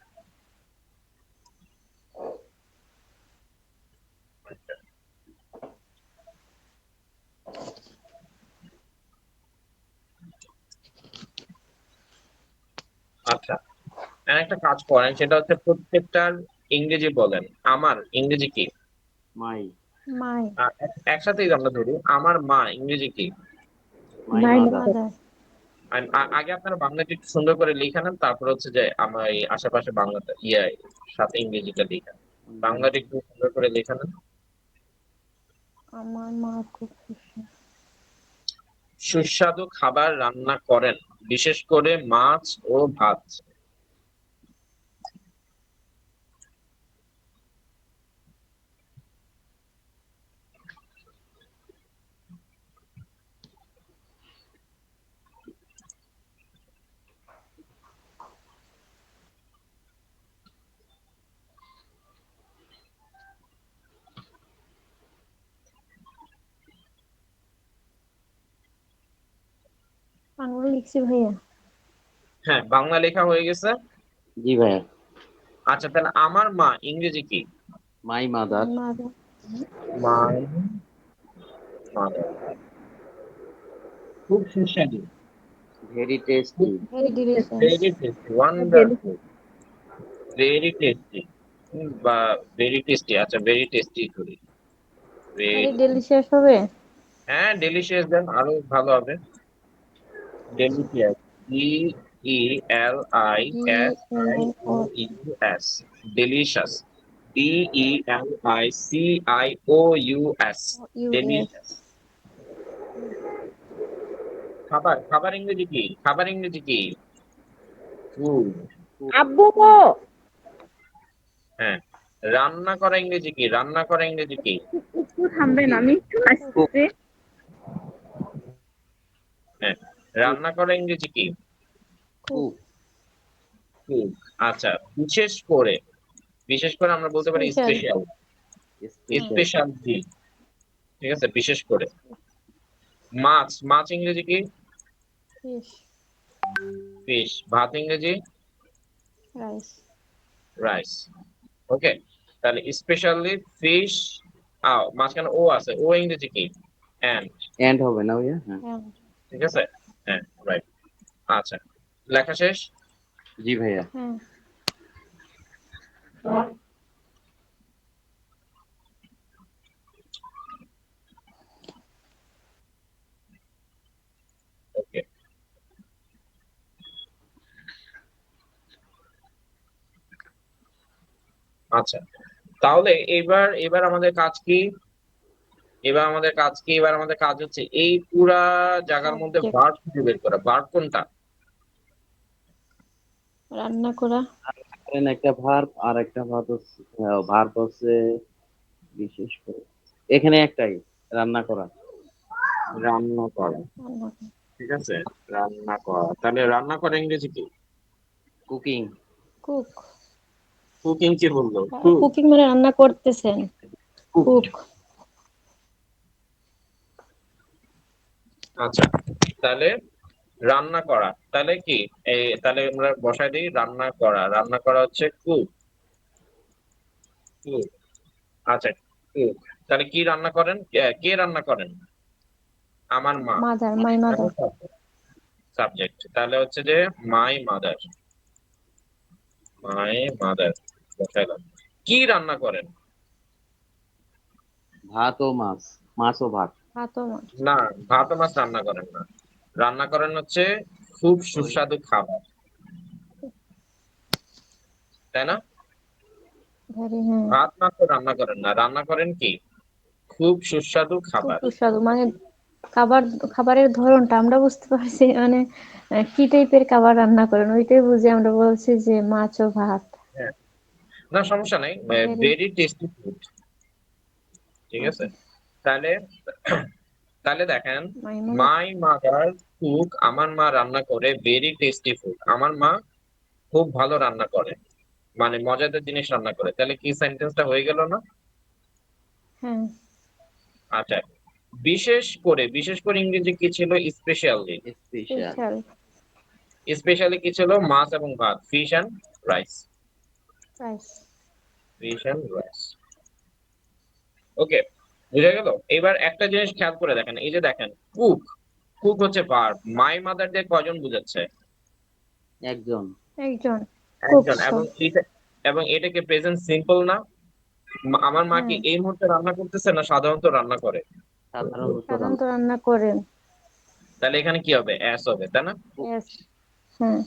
আচ্ছা, আর একটা কাজ করেন, সেটা হচ্ছে প্রত্যেকটার ইংরেজি বলেন। আমার ইংরেজি কি? মাই। মাই। একসাথেই আমরা ধরি, আমার মা ইংরেজি কি? My my mother. Mother. Mother. আগে আপনারা বাংলাটি একটু সুন্দর করে লিখে নেন, তারপর হচ্ছে যে আমার এই আশেপাশে বাংলাটা সাথে ইংরেজিটা লিখে নেন। বাংলাটা একটু সুন্দর করে লিখে নেন। আমার মা খুব খুশি। সুস্বাদু খাবার রান্না করেন, বিশেষ করে মাছ ও ভাত। বাংলা লিখছি ভাইয়া। হ্যাঁ, বাংলা লেখা হয়ে গেছে। জি ভাইয়া। আচ্ছা, তাহলে আমার মা ইংরেজি কি? My my mother. Mother. My mother. খুব সুস্বাদু, very tasty. Very delicious. Very tasty, wonderful, very tasty, বা ভেরি টেস্টি। আচ্ছা, ভেরি টেস্টি করি, ভেরি ভেরি, ডেলিশিয়াস হবে। হ্যাঁ ডেলিশিয়াস দেন আরো ভালো হবে। Delicious, D E L I D S L I I O O U S, delicious, D E L I C I O U S, U S. Delicious. খাবার, খাবার ইংরেজি কি? খাবার ইংরেজি কি? ফুড। আব্বু। হ্যাঁ, রান্না করা ইংরেজি কি? রান্না করা ইংরেজি কি? একটু থামবেন, আমি একটু আসছি। হ্যাঁ, রান্না করা ইংরেজি কি? Cook, cook. আচ্ছা, বিশেষ করে আমরা বলতে পারি স্পেশাল, স্পেশাল। স্পেশাল, স্পেশাল জি, ঠিক আছে, বিশেষ করে। মাছ, মাছ ইংরেজি কি? Fish, fish. ভাত ইংরেজি? Rice, rice. ওকে, তাহলে স্পেশালি ফিশ। মাঝখানে ও আছে, ও ইংরেজি কি? অ্যান্ড। এন্ড হবে না ভাইয়া? হ্যাঁ, হ্যাম, ঠিক আছে, হ্যাঁ, রাইট। আচ্ছা, লেখা শেষ? জি ভাইয়া। হ্যাঁ, ওকে, আচ্ছা, তাহলে এবার আমাদের কাজ কি? এবার আমাদের কাজ হচ্ছে এই পুরা জায়গার মধ্যে সাবজেক্ট, ভার্ব খুঁজে বের করা। ভার্ব কোনটা? রান্না করা, ধরেন একটা ভার্ব আর একটা ভার্ব হচ্ছে বিশেষ করে, এখানে একটাই, রান্না করা। রান্না করা। রান্না করা, ঠিক আছে, রান্না করা। তাহলে রান্না করা ইংরেজি কি? কুকিং। কুক, কুকিং কে বললো? কুক। কুকিং মানে রান্না করতেছেন, কুক। কুক, আচ্ছা, তাহলে রান্না করা, তাহলে কি? তাহলে আমরা বসাই দিই রান্না করা। রান্না করা হচ্ছে কুক। কুক। আচ্ছা, কুক। তাহলে কি রান্না করেন? কে রান্না করেন? আমার মা। মাদার, মাই মাদার, সাবজেক্ট, তাহলে হচ্ছে যে মাই মাদার। My mother বসাইলাম। কি রান্না করেন? ভাত ও মাছ, মাছ ও ভাত। ভাত ও মাছ, না, ভাত ও মাছ রান্না করেন না। রান্না করেন হচ্ছে খুব সুস্বাদু খাবার, তাই না? ভেরি, হ্যাঁ, ভাত মাছ তো রান্না করেন না, রান্না করেন কি? খুব সুস্বাদু খুব খাবার। সুস্বাদু মানে খাবার, খাবারের ধরনটা আমরা বুঝতে পারছি, মানে কি টাইপের খাবার রান্না করেন ওইটাই বুঝি, আমরা বলছি যে মাছ ও ভাত। হ্যাঁ, না সমস্যা নাই। ভেরি, ভেরি টেস্টি ফুড, ঠিক আছে। ওকে, তাহলে তাহলে দেখেন, my mother, my mother cook, আমার মা রান্না করে ভেরি টেস্টি ফুড। আমার মা খুব ভালো রান্না করে, মানে মজাদার জিনিস রান্না করে। তাহলে কি সেন্টেন্সটা হয়ে গেল না? হ্যাঁ, আচ্ছা, বিশেষ করে ইংরেজি কি ছিল? স্পেশালি। স্পেশাল। স্পেশাল, স্পেশালি কি ছিল? মাছ এবং ভাত, fish and rice. Rice, fish and rice. Okay, বুঝা গেল? এবার একটা জিনিস খেয়াল করে দেখেন, এই যে দেখেন কুক, কুক হচ্ছে ভার্ব। মাই মাদার দিয়ে কয়জন বুঝাচ্ছে? একজন। একজন, কুক, একজন। এবং এটা কি প্রেজেন্ট সিম্পল না? আমার মা কি হ্যাঁ, এই মুহূর্তে রান্না করতেছে না সাধারণত রান্না করে? সাধারণত সাধারণত রান্না করেন, তাহলে এখানে কি হবে? অ্যাস হবে, তাই না? এস, হ্যাঁ,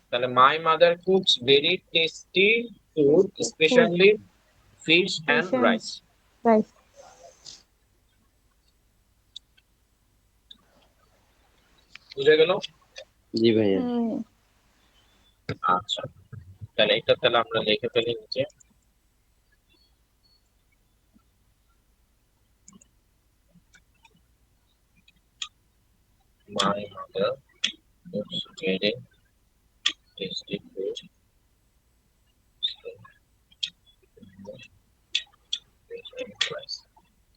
তাহলে my mother cooks very tasty food, tasty food, specially fish fish and and rice. Rice, বুঝা গেল? জি ভাইয়া। হ্যাঁ, আচ্ছা, তাহলে এটা তাহলে আমরা লিখে ফেলি নিচে। My mother cooks very tasty food,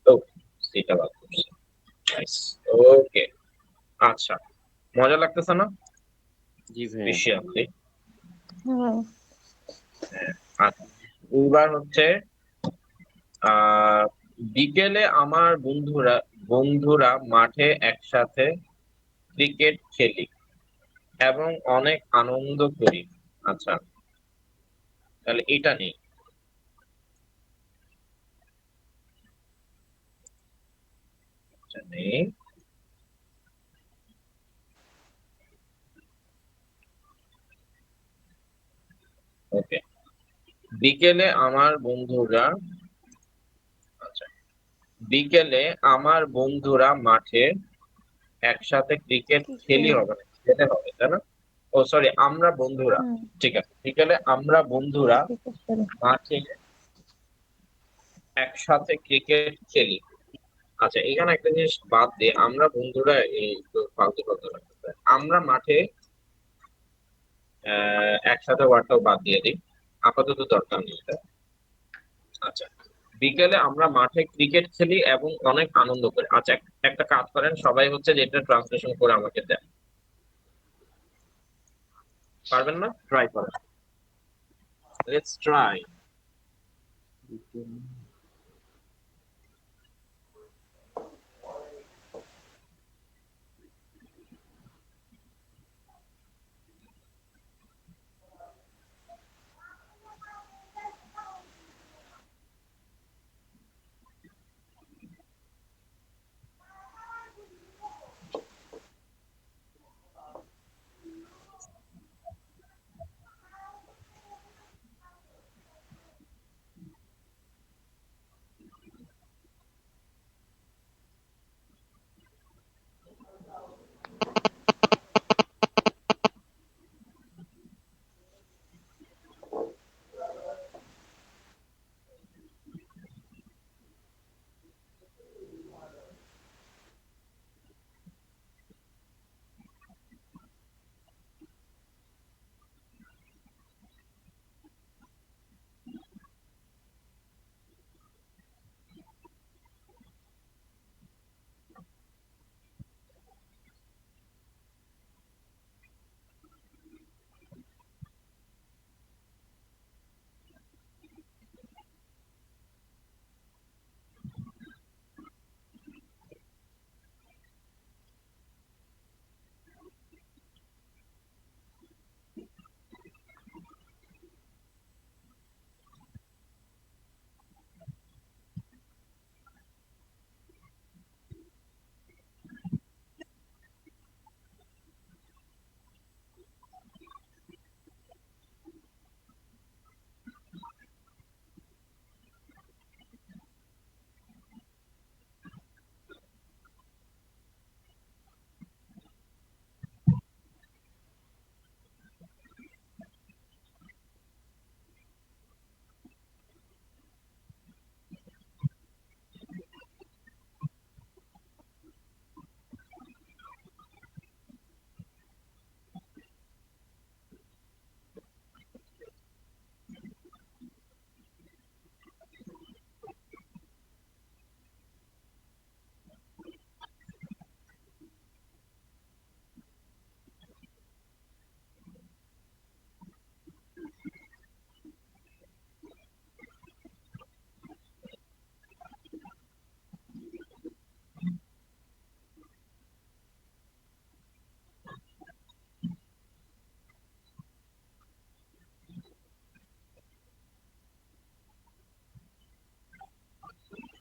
ও সেটা বাদ করছি। রাইস। ওকে, আচ্ছা, মজা লাগতেছে না? জি ভাইয়া। স্পেশালি। হ্যাঁ, আচ্ছা, এবার হচ্ছে বিকেলে আমার বন্ধুরা মাঠে একসাথে ক্রিকেট খেলি এবং অনেক আনন্দ করি। আচ্ছা, তাহলে এটা নেই। আচ্ছা, নেই। ওকে, বিকেলে আমার বন্ধুরা, আচ্ছা, বিকেলে আমার বন্ধুরা মাঠে একসাথে ক্রিকেট কি খেলি খেল, হবে না, খেলে হবে, তাই না? ও সরি, আমরা বন্ধুরা। হুম, ঠিক আছে, বিকেলে আমরা বন্ধুরা ক্রিকেট খেল, মাঠে একসাথে ক্রিকেট খেলি। আচ্ছা, এখানে একটা জিনিস বাদ দিয়ে আমরা বন্ধুরা এই একটু ফালতু কথা রাখতে, আমরা মাঠে একসাথে ওয়ার্কটাও বাদ দিয়ে দিই, আপাতত দরকার নেই এটা। আচ্ছা, বিকেলে আমরা মাঠে ক্রিকেট খেলি এবং অনেক আনন্দ করি। আচ্ছা, একটা কাজ করেন সবাই, হচ্ছে যে এটা ট্রান্সলেশন করে আমাকে দেন। পারবেন না? ট্রাই করেন, লেটস ট্রাই।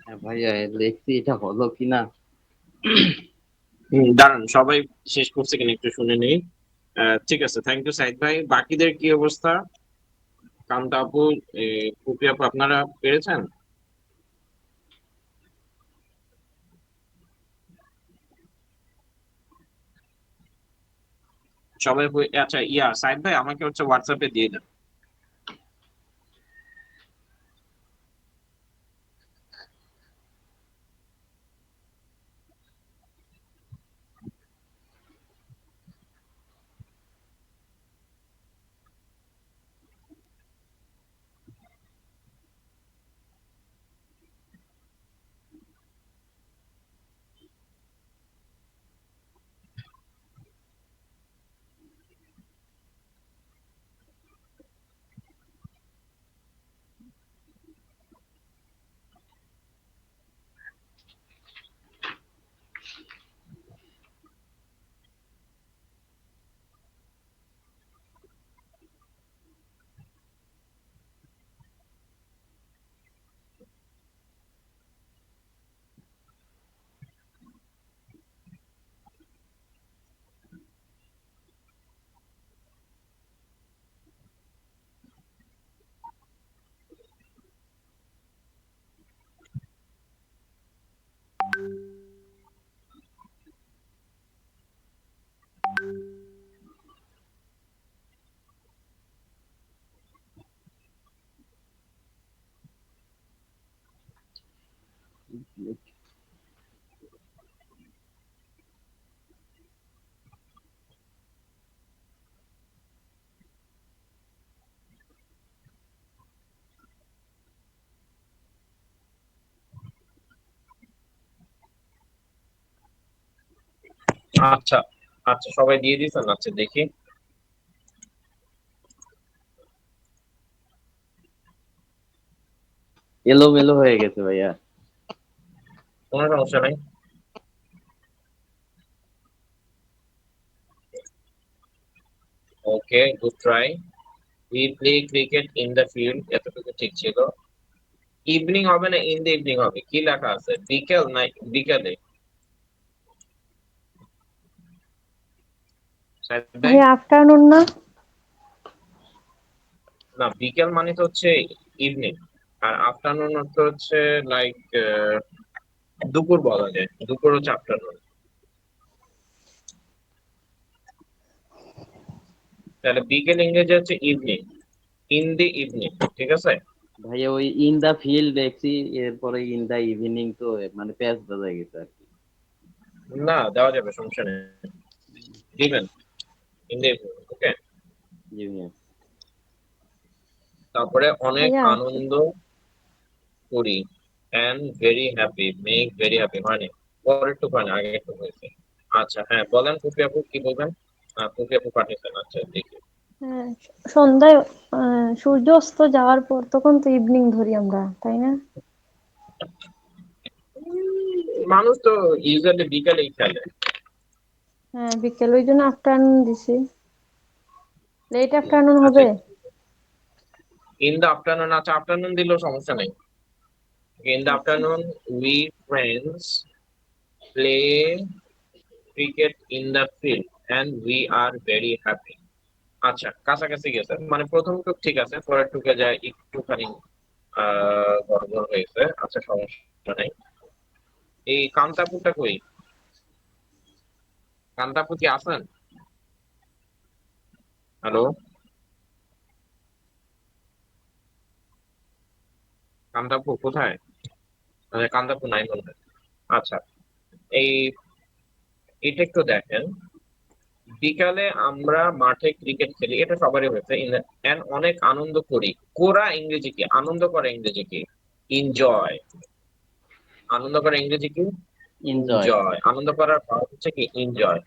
হ্যাঁ ভাইয়া, দেখছি এটা হলো কিনা। দাঁড়ান, সবাই শেষ করছে কিনা একটু শুনে নেই। ঠিক আছে, থ্যাংক ইউ সাইদ ভাই। বাকিদের কি অবস্থা? কান্তা আপু, কুপি আপু, আপনারা পেরেছেন? সবাই আচ্ছা, সাইদ ভাই আমাকে হচ্ছে হোয়াটসঅ্যাপে দিয়ে দেন। আচ্ছা আচ্ছা, সবাই দিয়ে দিয়েছেন? আচ্ছা দেখি। এলোমেলো হয়ে গেছে ভাইয়া। কোনো সমস্যা নাই। Okay, good try. We play cricket in the field, এতটুকু ঠিক ছিল। ইভিনিং হবে না ইন দ্য ইভিনিং হবে? কি লেখা আছে? বিকেল না বিকালে? সাহেব ভাই, ভাইয়া আফটারনুন না? না বিকেল মানে তো হচ্ছে ইভিনিং, আর আফটারনুন অর্থ হচ্ছে লাইক দুপুর বলা যায়, দুপুর হচ্ছে আফটারনুন। তাহলে বিকেল ইংরেজি হচ্ছে ইভিনিং, ইন দি ইভিনিং, ঠিক আছে? ভাইয়া ওই ইন দা ফিল্ড দেখছি, এরপরে ইন দা ইভিনিং, তো মানে প্যাচ বাজা গেছে আর কি। না, দেওয়া যাবে, সমস্যা নেই, দিবেন ইন দি ইভিনিং। ওকে, জি ভাইয়া। তারপরে অনেক ভাইয়া আনন্দ করি, and very happy, make very happy মানে পরের টুকু মানে আগে একটু হয়েছে। আচ্ছা হ্যাঁ, বলেন ফুপি আপু কি বলবেন? ফুপি আপু পাঠিয়েছেন, আচ্ছা দেখি। হ্যাঁ, সন্ধ্যায় সূর্য অস্ত যাওয়ার পর তখন তো ইভিনিং ধরি আমরা, তাই না? মানুষ তো ইউজুয়ালি বিকালেই খেলে। হ্যাঁ বিকেল, ওই জন্য আফটারনুন দিছি। লেট আফটারনুন আচ্ছা, হবে? ইন দ্য আফটারনুন, আচ্ছা আফটারনুন দিলেও সমস্যা নেই। ইন দ্য আচ্ছা। Afternoon we friends play cricket in the field and we are very happy. আচ্ছা, কাছাকাছি গেছে, মানে প্রথম টুক ঠিক আছে, পরের টুকে যায় একটুখানি গড়বড় হয়েছে। আচ্ছা সমস্যা নেই। এই কান্তাপুরটা কই? কান্তাপুর কি আছেন? হ্যালো, কান্তাপুর কোথায়? মানে কান্তাপুর নাই মনে হয়। আচ্ছা, এই এটা একটু দেখেন। বিকালে আমরা মাঠে ক্রিকেট খেলি, এটা সবারই হয়েছে। এন্ড অনেক আনন্দ করি। কোরা ইংরেজি কি? আনন্দ করে ইংরেজি কি? এনজয়। আনন্দ করে ইংরেজি কি? এনজয়। এনজয়। আনন্দ করার ভাব হচ্ছে কি? এনজয়।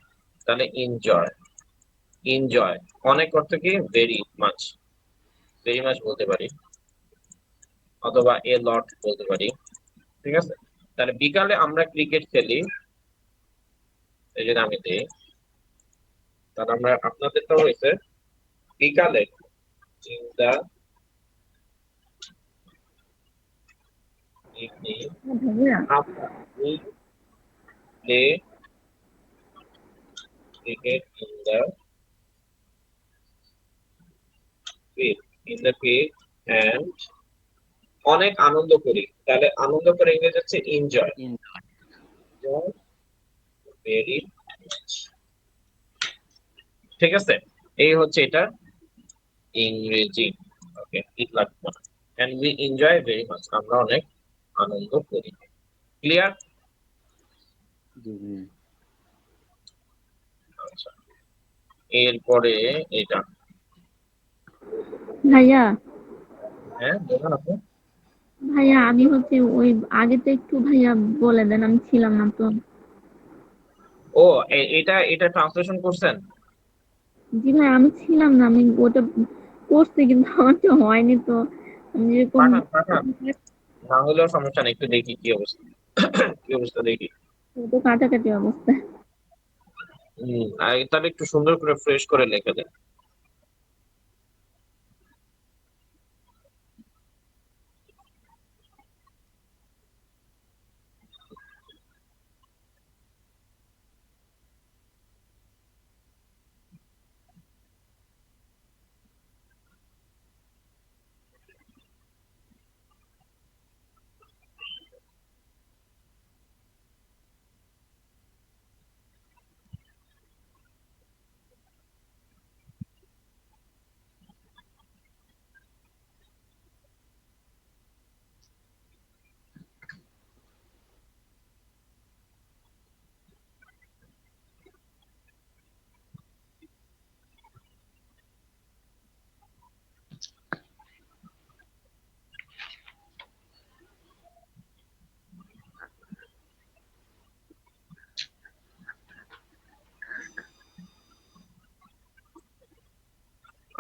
তাহলে এনজয়, এনজয়। অনেক অর্থ কি? ভেরি মাচ, ভেরি মাচ বলতে পারি, অথবা এ লট বলতে পারি, ঠিক আছে? তাহলে বিকালে আমরা ক্রিকেট খেলি, এই যে আমি দিই, তাহলে আমরা আপনাদেরটা হয়েছে বিকালে ইন দা ইভিনিং ভাইয়া after we play cricket in the field, in the field and অনেক আনন্দ করি। তাহলে আনন্দ করে ইংরেজি হচ্ছে এনজয়, ভেরি, ঠিক আছে? এই হচ্ছে এটা ইংরেজি। ওকে, ঠিক লাগবে না। And we enjoy very much, আমরা অনেক আনন্দ করি। ক্লিয়ার? জি ভাইয়া। আচ্ছা, এরপরে এটা। ভাইয়া হ্যাঁ বলুন আপনি। ভাইয়া আমি হচ্ছে ওই আগে তো একটু ভাইয়া বলে দেন, আমি ছিলাম না তো। ও, এটা এটা ট্রান্সলেশন করছেন? জি ভাই, আমি ছিলাম না, আমি ওটা করছি কিন্তু আমার তো হয়নি তো। আমি যেরকম পাঠান পাঠান, না হলেও সমস্যা নেই, একটু দেখি কি অবস্থা। কি অবস্থা দেখি। তো কাটাকাটি অবস্থা। তাহলে একটু সুন্দর করে ফ্রেশ করে লিখে দেন।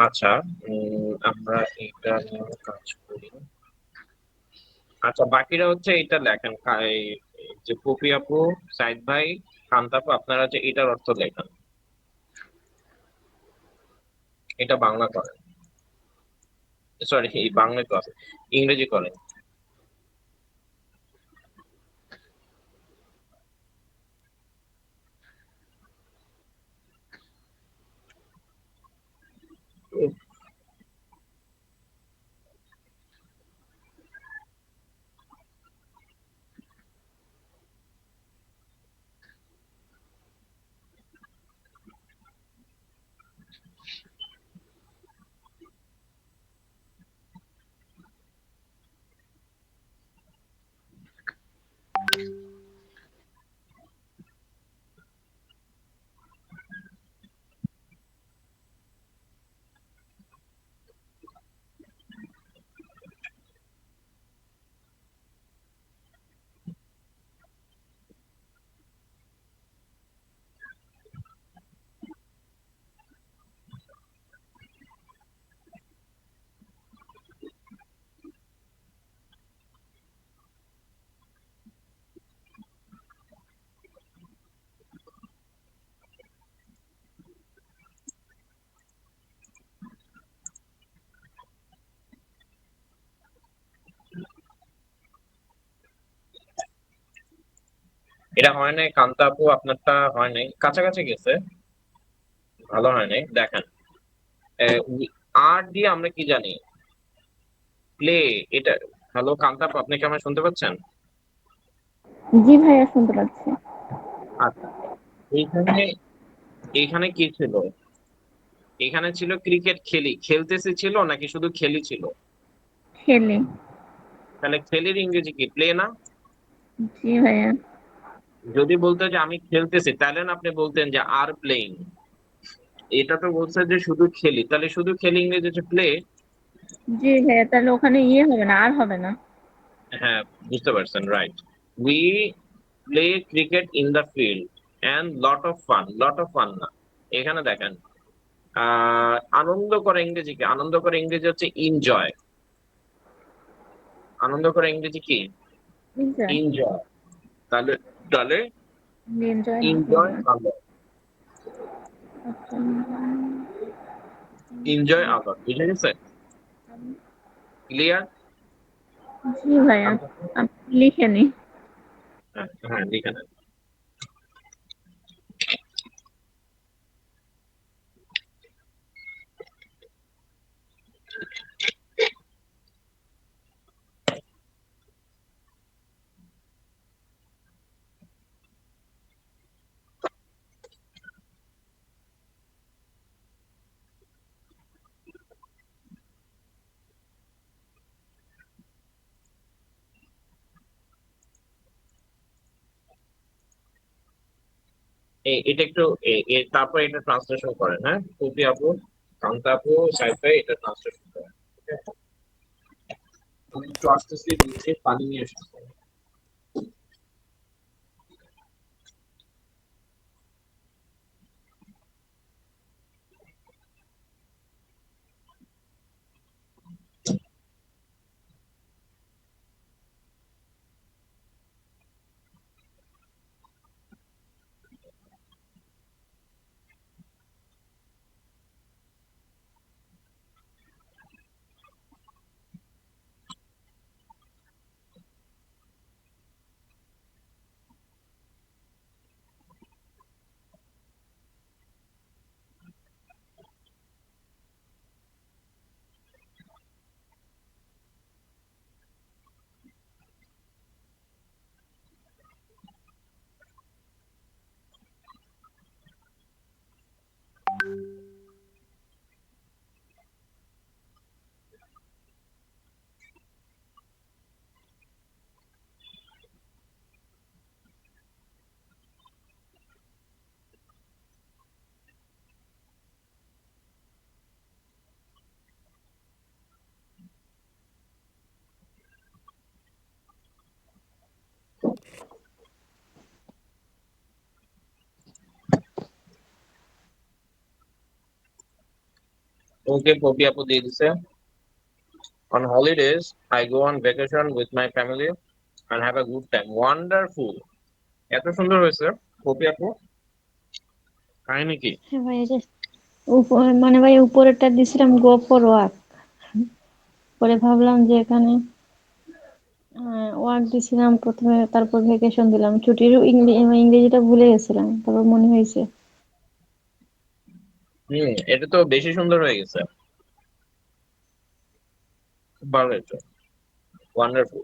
আচ্ছা, আমরা এটা নিয়ে কাজ করি। আচ্ছা, বাকিরা হচ্ছে এটা লেখেন, এই যে পপি আপু, সাইদ ভাই, কান্ত আপু, আপনারা যে এটার অর্থ লেখেন, এটা বাংলা করেন, সরি এই বাংলা তো আছে, ইংরেজি করেন। এটা হয় নাই কান্তা আপু, আপনারটা হয় নাই, কাছাকাছি গেছে, ভালো হয় নাই। দেখেন, আর দিয়ে আমরা কি জানি, প্লে, এটা। হ্যালো কান্তা আপু, আপনি কি আমায় শুনতে পাচ্ছেন? জি ভাইয়া, শুনতে পাচ্ছি। আচ্ছা, এইখানে এইখানে কি ছিল? এখানে ছিল ক্রিকেট খেলি, খেলতেছে ছিল নাকি শুধু খেলি ছিল? খেলে। তাহলে খেলির ইংরেজি কি, প্লে না? জি ভাইয়া। যদি বলতো যে আমি খেলতেছি, তাহলে না আপনি বলতেন যে আর প্লেইং। এটা তো বলছে যে শুধু খেলি, তাহলে শুধু খেলি ইংরেজি হচ্ছে প্লে। জি ভাইয়া, তাহলে ওখানে ইয়ে হবে না, আর হবে না। হ্যাঁ, বুঝতে পারছেন, right. We play cricket in the field and lot of fun না, এখানে দেখেন, আনন্দ করে ইংরেজি কি? আনন্দ করে ইংরেজি হচ্ছে এনজয়। আনন্দ করে ইংরেজি কি? এনজয়। এনজয়। তাহলে তাহলে এনজয় না এনজয় এনজয়। আদার, আচ্ছা। এনজয় আদার, বুঝে গেছে? ক্লিয়ার? জি ভাইয়া, আপনি লিখে নিন। হ্যাঁ হ্যাঁ, লিখে নেন। এটা একটু তারপর এটা ট্রান্সলেশন করেন, হ্যাঁ কপি আপু, কান্তা আপু, সাইফ ভাই, এটা ট্রান্সলেশন করেন। ঠিক আছে? আমি একটু আসতেছি, নিচে পানি নিয়ে আসতেছি। ওকে পপি আপু দিয়ে দিছে। On holidays, I go on vacation with my family and have a good time. Wonderful. এত সুন্দর হয়েছে পপি আপু, কাহিনী কি? হ্যাঁ ভাই, এই যে মানে ভাই উপরেরটা দিছিলাম গো ফর ওয়াক, পরে ভাবলাম যে এখানে ওয়ার্ক দিছিলাম প্রথমে, তারপর ভেকেশন দিলাম, ছুটির ইংরেজিটা ভুলে গেছিলাম, তারপর মনে হয়েছে। এটা তো বেশি সুন্দর হয়ে গেছে, খুব ভালো হয়েছে, ওয়ান্ডারফুল,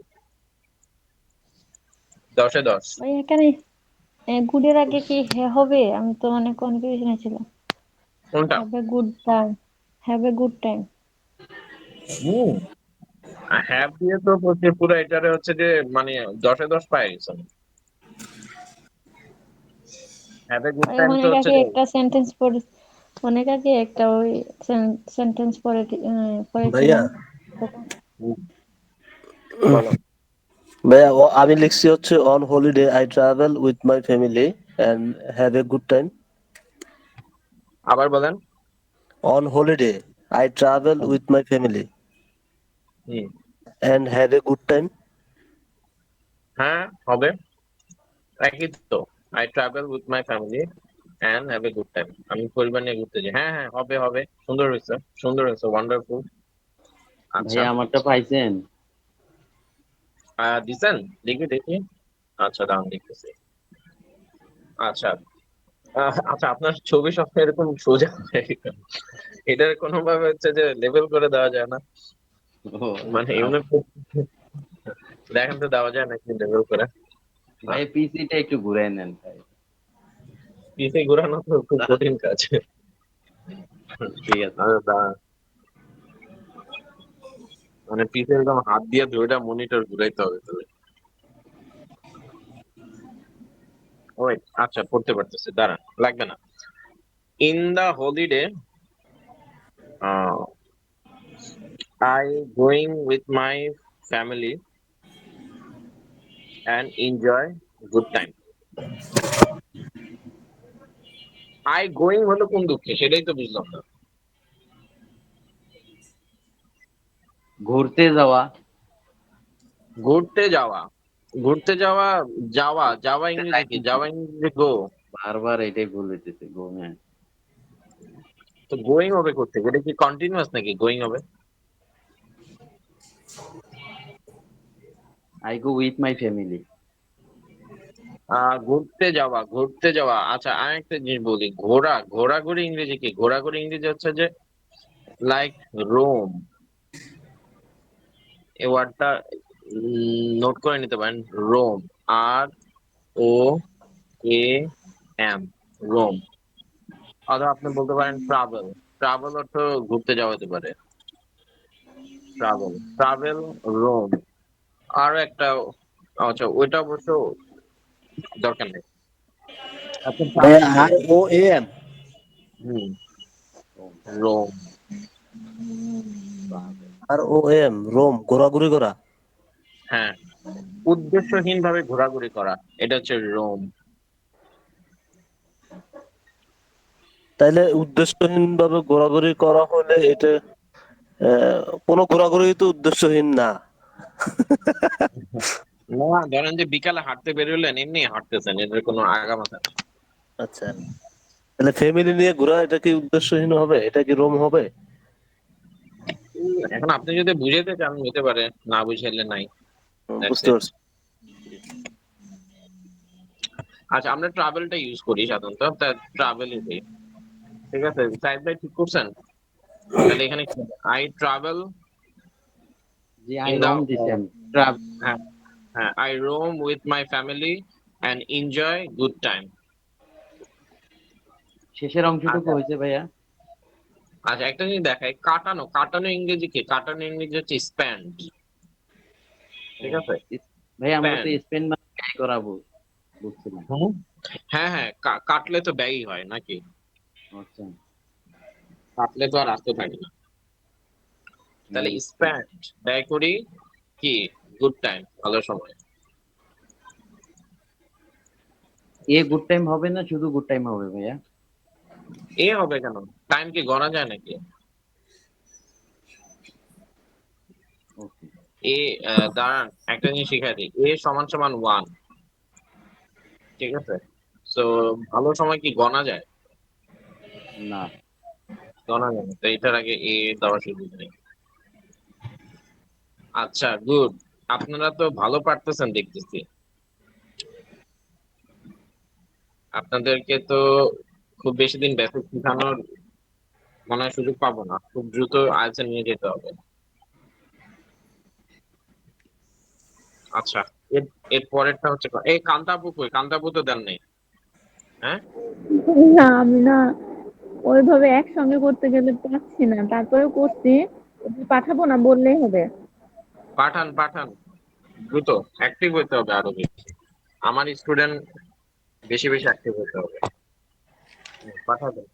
10-এ 10। ভাই এখানে গুডের আগে কি হবে? আমি তো অনেক কনফিউশনে ছিলাম। কোনটা? Have a good time, have a good time. হুম হ্যাপ দিয়ে তো পুরো এটারে হচ্ছে যে মানে 10-এ 10 পাই গেছে। হ্যাভ এ গুড ভাই টাইম তো অনেক হচ্ছে আগে যে একটা সেন্টেন্স পড়ে, অনেক আগে একটা ওই সেন্টেন্স ভাইয়া পড়েছিলাম তখন। হুম, বলো। ভাইয়া আমি লিখছি হচ্ছে on holiday I travel with my family and have a good time. আবার বলেন। On holiday I travel with my family hmm, and have a good time. হ্যাঁ হবে, একই তো। I travel with my family and have a good time, আমি পরিবার নিয়ে ঘুরতে যাই। হ্যাঁ হ্যাঁ, হবে হবে, সুন্দর হয়েছে, সুন্দর হয়েছে, ওয়ান্ডারফুল। আচ্ছা, ভাইয়া আমারটা পাইছেন? দিছেন? দেখি দেখি। আচ্ছা দাঁড়ান দেখতেছি। আচ্ছা, আচ্ছা আপনার ছবি সব এরকম সোজা হয়ে গেল। এটার কোনো ভাবে হচ্ছে যে লেভেল করে দেওয়া যায় না? ও মানে আচ্ছা। ইউনিট দেখেন তো দেওয়া যায় নাকি লেভেল করে? না, ভাই পিসিটা একটু ঘুরাই নেন ভাই। পিসি ঘোরানো তো খুব কঠিন কাজ। ঠিক আছে। মানে পিসি একদম হাত দিয়ে ধরে মনিটর ঘুরাইতে হবে তাহলে। ওই আচ্ছা, পড়তে পারতেছে, দাঁড়ান, লাগবে না। In the holiday I going with my family and enjoy good time. I going হলো কোন দুঃখে, সেটাই তো বুঝলাম না। ঘুরতে যাওয়া। ঘুরতে যাওয়া, ঘুরতে যাওয়া, যাওয়া যাওয়া ইংরেজি কি? যাওয়া ইংরেজি গো। বারবার এটাই ভুল হইতেছে, গো হ্যাঁ। তো গোয়িং হবে করতে, এটা কি কন্টিনিউয়াস নাকি গোয়িং হবে? I go with my family. ঘুরতে যাওয়া, ঘুরতে যাওয়া। আচ্ছা আর একটা জিনিস বলি, ঘোরা, ঘোরাঘুরি ইংরেজি কি? ঘোরাঘুরি ইংরেজি হচ্ছে যে লাইক রোম। এই ওয়ার্ডটা নোট করে নিতে পারেন, রোম, ROAM, রোম। অথবা আপনি বলতে পারেন ট্রাভেল। ট্রাভেল অর্থ ঘুরতে যাওয়া হতে পারে, ট্রাভেল, ট্রাভেল, রোম। আরো একটা, আচ্ছা ওইটা অবশ্য দরকার নেই। আচ্ছা ভাইয়া ট্রাভেল বলেন। ROAM, হুম, রোম। ROM, রোম, ঘোরাঘুরি করা। হ্যাঁ, উদ্দেশ্যহীন ভাবে ঘোরাঘুরি করা, এটা হচ্ছে রোম। তাইলে উদ্দেশ্যহীন ভাবে ঘোরাঘুরি করা হলে এটা কোনো ঘোরাঘুরি তো উদ্দেশ্যহীন না। না, ধরেন যে বিকালে হাঁটতে বেরোলেন, এমনি হাঁটতেছেন, এটার কোনো আগামাথা নেই। আচ্ছা, তাহলে ফ্যামিলি নিয়ে ঘোরা এটা কি উদ্দেশ্যহীন হবে? এটা কি রোম হবে? এখন আপনি যদি বুঝাইতে চান হতে পারে, না বুঝাইলে নাই। That's বুঝতে it. পারছি। আচ্ছা, আমরা ট্রাভেলটা ইউজ করি সাধারণত, তা ট্রাভেলই দিই। ঠিক আছে, সাইড বাই ঠিক করছেন? তাহলে এখানে আই ট্রাভেল জি, আই ইন দা, রোম দিছি আমি। ট্রাভেল। হ্যাঁ হ্যাঁ, I roam with my family and enjoy good time. শেষের অংশটুকু আচ্ছা হয়েছে ভাইয়া। আচ্ছা, একটা জিনিস দেখাই, কাটানো, কাটানো ইংরেজি কি? কাটানো ইংরেজি হচ্ছে স্প্যান্ড। ও, ঠিক আছে, ভাই আমরা তো স্প্যান্ড। স্পেন মানে ব্যয় করাবো বুঝছিলাম। হ্যাঁ হ্যাঁ, কাটলে তো ব্যয়ই হয় নাকি? আচ্ছা। কাটলে তো আর আসতে থাকে না। তাহলে স্প্যান্ড, ব্যয় করি কি? গুড টাইম, ভালো সময়। এ গুড টাইম হবে না, শুধু গুড টাইম হবে ভাইয়া? এ হবে কেন? টাইম কি গণা যায় নাকি? এ দাঁড়ান, একটা জিনিস শিখাই দিই, এ সমান সমান 1, ঠিক আছে? তো ভালো সময় কি গণা যায়? না। গণা যায় না, তো এটার আগে এ দেওয়ার সুযোগ নেই। আচ্ছা, গুড। আপনারা তো ভালো পারতেছেন দেখতেছি। আপনাদেরকে তো খুব বেশি দিন বেসিক শেখানোর মনে হয় সুযোগ পাবো না, খুব দ্রুত আইএলটিএস নিয়ে যেতে হবে। আচ্ছা, এর এর পরেরটা হচ্ছে এই কান্তাপু কই? কান্তাপু তো দেন নেই। হ্যাঁ, না আমি না ওইভাবে একসঙ্গে করতে গেলে পারছি না, তারপরেও করছি। পাঠাবো না বললেই হবে। পাঠান পাঠান, দ্রুত অ্যাক্টিভ হতে হবে আরো বেশি। আমার স্টুডেন্ট বেশি বেশি অ্যাক্টিভ হতে হবে। পাঠাবেন।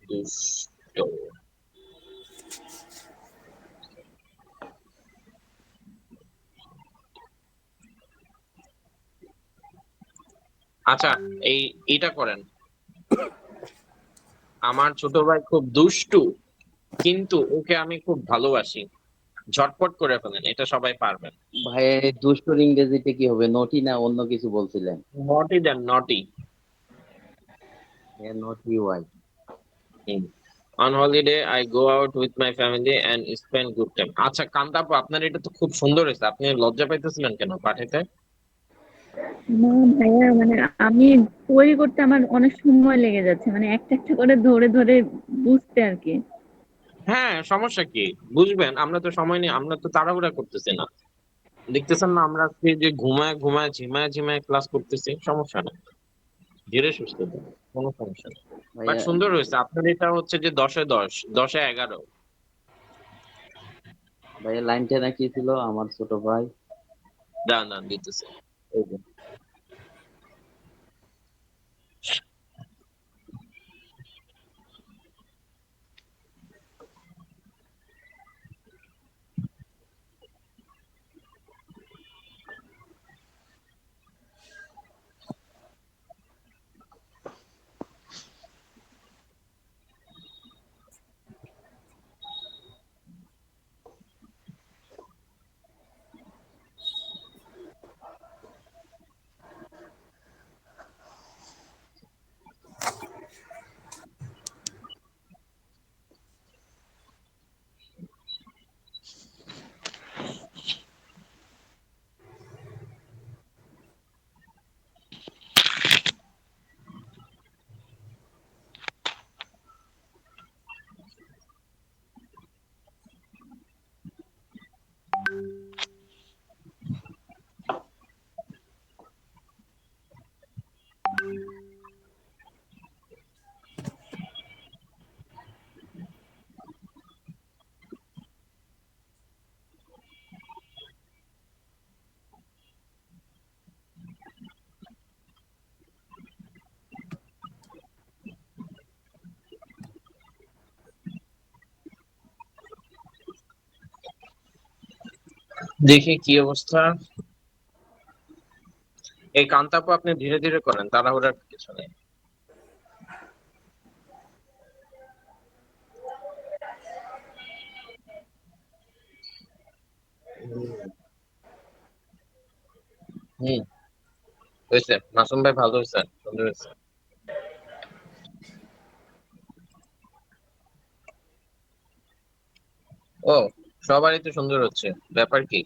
দুষ্ট। আচ্ছা, এইটা করেন। আমার ছোট ভাই খুব দুষ্টু, কিন্তু ওকে আমি খুব ভালোবাসি। ঝটপট করে ফেলেন, এটা সবাই পারবেন। ভাই, এই দুষ্টুর ইংরেজিতে কি হবে? নটি না অন্য কিছু বলছিলেন? নটি দেন, নটি। নটি ওয়াই। On holiday I go out with my family and spend good time. আচ্ছা কান্তাপু, আপনার এটা তো খুব সুন্দর হয়েছে, আপনি লজ্জা পাইতেছিলেন কেন পাঠাইতে? না ভাইয়া, মানে আমি তৈরি করতে আমার অনেক সময় লেগে যাচ্ছে, মানে একটা একটা করে ধরে ধরে বুঝতে আর কি। হ্যাঁ, সমস্যা কি? বুঝবেন, আমরা তো সময় নেই, আমরা তো তাড়াহুড়া করতেছি না। দেখতেছেন না আমরা আজকে যে ঘুমায় ঘুমায় ঝিমায় ঝিমায় ক্লাস করতেছি? সমস্যা নেই, ধীরে সুস্থ দিন, কোনো সমস্যা নেই। বাট ভাইয়া, সুন্দর হয়েছে আপনার, এটা হচ্ছে যে 10-এ 10, 10-এ 11। ভাইয়া লাইনটা না কি ছিল আমার ছোট ভাই? দান দান দিতেছে, এই যে। দেখি কি অবস্থা। এই কান্তাপু আপনি ধীরে ধীরে করেন, তাড়াহুড়ার কিছু নেই। হুম, হয়েছে মাসুম ভাই, ভালো হয়েছে, সুন্দর হয়েছে। ও, সবারই তো সুন্দর হচ্ছে, ব্যাপার কি?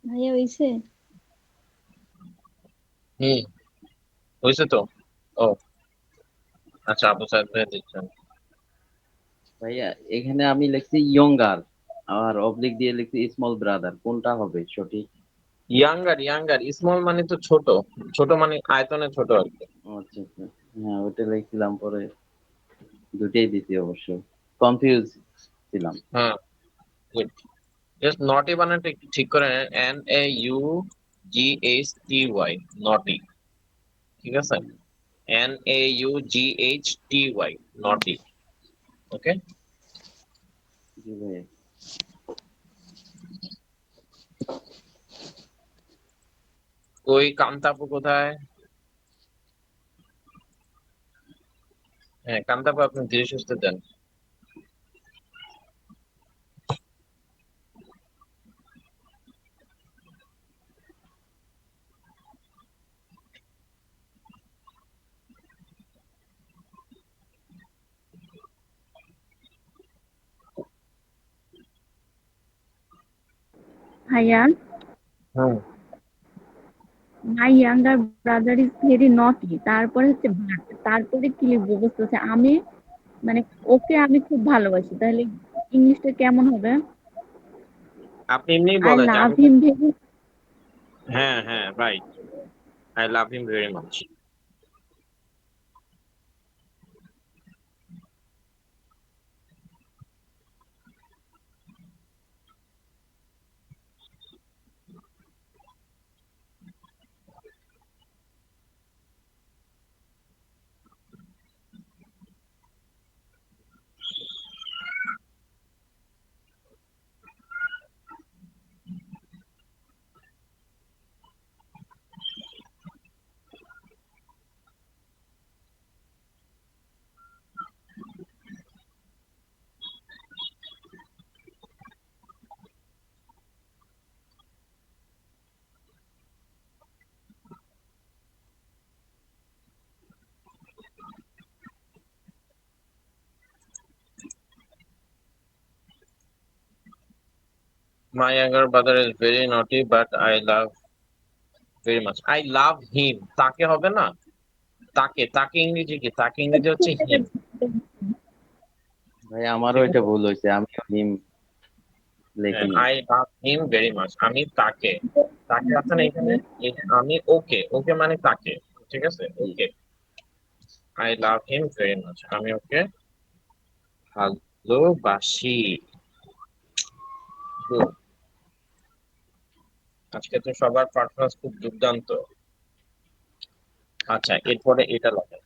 ভাইয়া হইছে? হুম, হয়েছে তো। ও আচ্ছা, আবু সাহেব ভাই দিচ্ছেন। ভাইয়া এখানে আমি লিখছি ইয়ঙ্গার, আর অবলিক দিয়ে লিখছি স্মল ব্রাদার, কোনটা হবে সঠিক? ইয়াঙ্গার, ইয়াঙ্গার স্মল মানে তো ছোট, ছোট মানে আয়তনে ছোট আর কি। ও আচ্ছা আচ্ছা। হ্যাঁ, ওটা লিখছিলাম, পরে দুটেই দিছি অবশ্য, কনফিউজ ছিলাম। হ্যাঁ, গুড। জাস্ট নট এ বানানটা একটু ঠিক করে, এন এ ইউ GHTY, নটি। ঠিক আছে, NAUGHTY, নটি। ওকে, জি ভাইয়া। ওই কান্তাপু কোথায়? হ্যাঁ, কান্তাপু আপনি ধীরে সুস্থে দেন। ভাইয়া, হুম। My younger brother is very naughty, তারপরে হচ্ছে বাট, তারপরে কি লিখবো বুঝতেছে আমি, মানে ওকে আমি খুব ভালোবাসি, তাহলে ইংলিশটা কেমন হবে? আপনি এমনিই আই বলেন যে লাভ আমি হিম ভেরি। হ্যাঁ হ্যাঁ right, I love him very much. My younger brother is very naughty but I love very much. I love him, তাকে হবে না? তাকে, তাকে ইংরেজি কি? তাকে ইংরেজি হচ্ছে হিম। ভাই আমারও ঠিক এটা আছে, ভুল হয়েছে, আমিও হিম লেখিনি। I love him very much, আমি তাকে, তাকে আছে না এখানে, আমি ওকে, ওকে মানে তাকে। ঠিক আছে, জি। Okay, I love him very much, আমি ওকে ভালোবাসি। Good. আজকে তো সবার পারফরমেন্স খুব দুর্দান্ত। আচ্ছা, এরপরে এটা লাগে।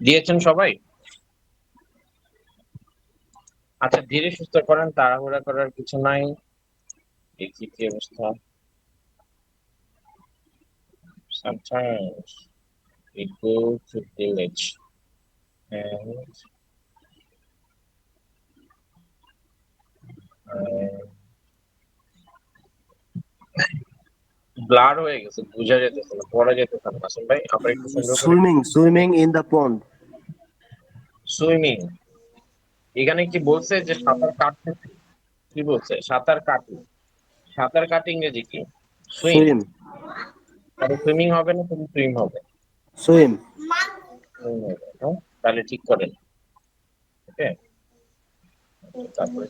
দিয়েছেন সবাই? আচ্ছা, ধীরে সুস্থে করেন, তাড়াহুড়া করার কিছু নাই। দেখি কি অবস্থা। Sometimes we go to village and blur হয়ে গেছে, বোঝা যেতেছে না, পড়া যেতেছে না। আসেন ভাই, আবার একটু সুন্দর করে। Swimming in the pond. Swimming, এখানে কি বলছে যে সাঁতার কাটতে? কি বলছে? সাঁতার কাটি। সাঁতার কাটি ইংরেজি কি? সুইম। সুইম। তাহলে সুইমিং হবে না, তুমি সুইম হবে? সুইম। সুইম হবে, হ্যাঁ? তাহলে ঠিক করেন। ওকে, তারপরে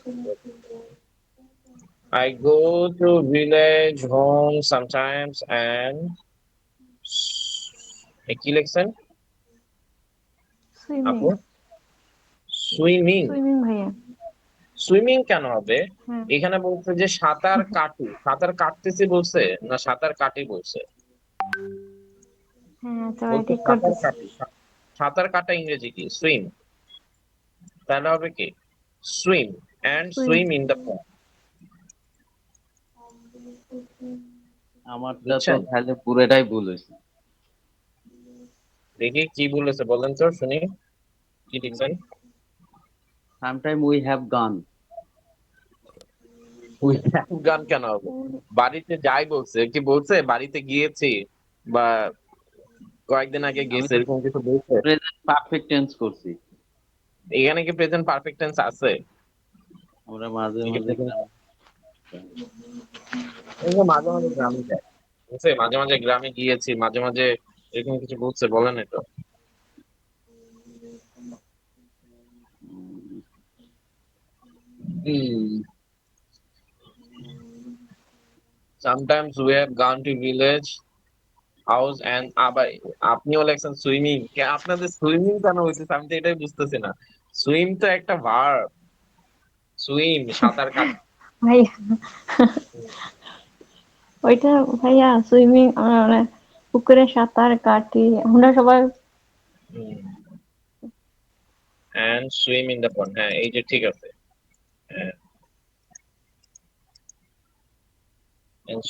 I go to village home sometimes and কি লিখছেন সুইমিং। আপু? সুইমিং। সুইমিং ভাইয়া। সুইমিং কেন হবে? হ্যাঁ এখানে বলছে যে সাঁতার কাটি। সাঁতার কাটতেছি বলছে না সাঁতার কাটি বলছে? হ্যাঁ, তবে বলছে ঠিক সাঁতার করতেছি। কাটি। সাঁতার কাটা ইংরেজি কি? সুইম। তাহলে হবে কি? Swim and swim. Swim in the পন্ড। আমারটা তো বুঝছেন? তাহলে পুরোটাই ভুল হয়েছে। দেখি কি বলেছে বলেন তো শুনি, কি লিখছেন? সামটাইম উই হ্যাভ গান। গান কেন হবে? বাড়িতে যাই বলছে, কি বলছে বাড়িতে গিয়েছি বা কয়েকদিন আগে আমি গেছে, তো এরকম কিছু বলছে? প্রেজেন্ট পারফেক্ট টেন্স করছি। এখানে কি প্রেজেন্ট পারফেক্ট টেন্স আছে? আমরা মাঝে কি কি মাঝে present- গ্রামে এই যে মাঝে মাঝে গ্রামে যায়, বুঝছে? মাঝে মাঝে গ্রামে গিয়েছি, মাঝে মাঝে এরকম কিছু বলছে, বলেন তো। উম, Hmm. Sometimes we have gone to village house and আবার আপনিও লেখছেন সুইমিং। আপনাদের সুইমিং কেন হয়েছে আমি তো এটাই বুঝতেছি না। সুইম তো একটা ভার্ব। সুইম, সাঁতার কাটা। ভাইয়া ওইটা ভাইয়া সুইমিং, আমরা মানে পুকুরে সাঁতার কাটি আমরা সবাই। And swim in the pond, হ্যাঁ এই যে ঠিক আছে।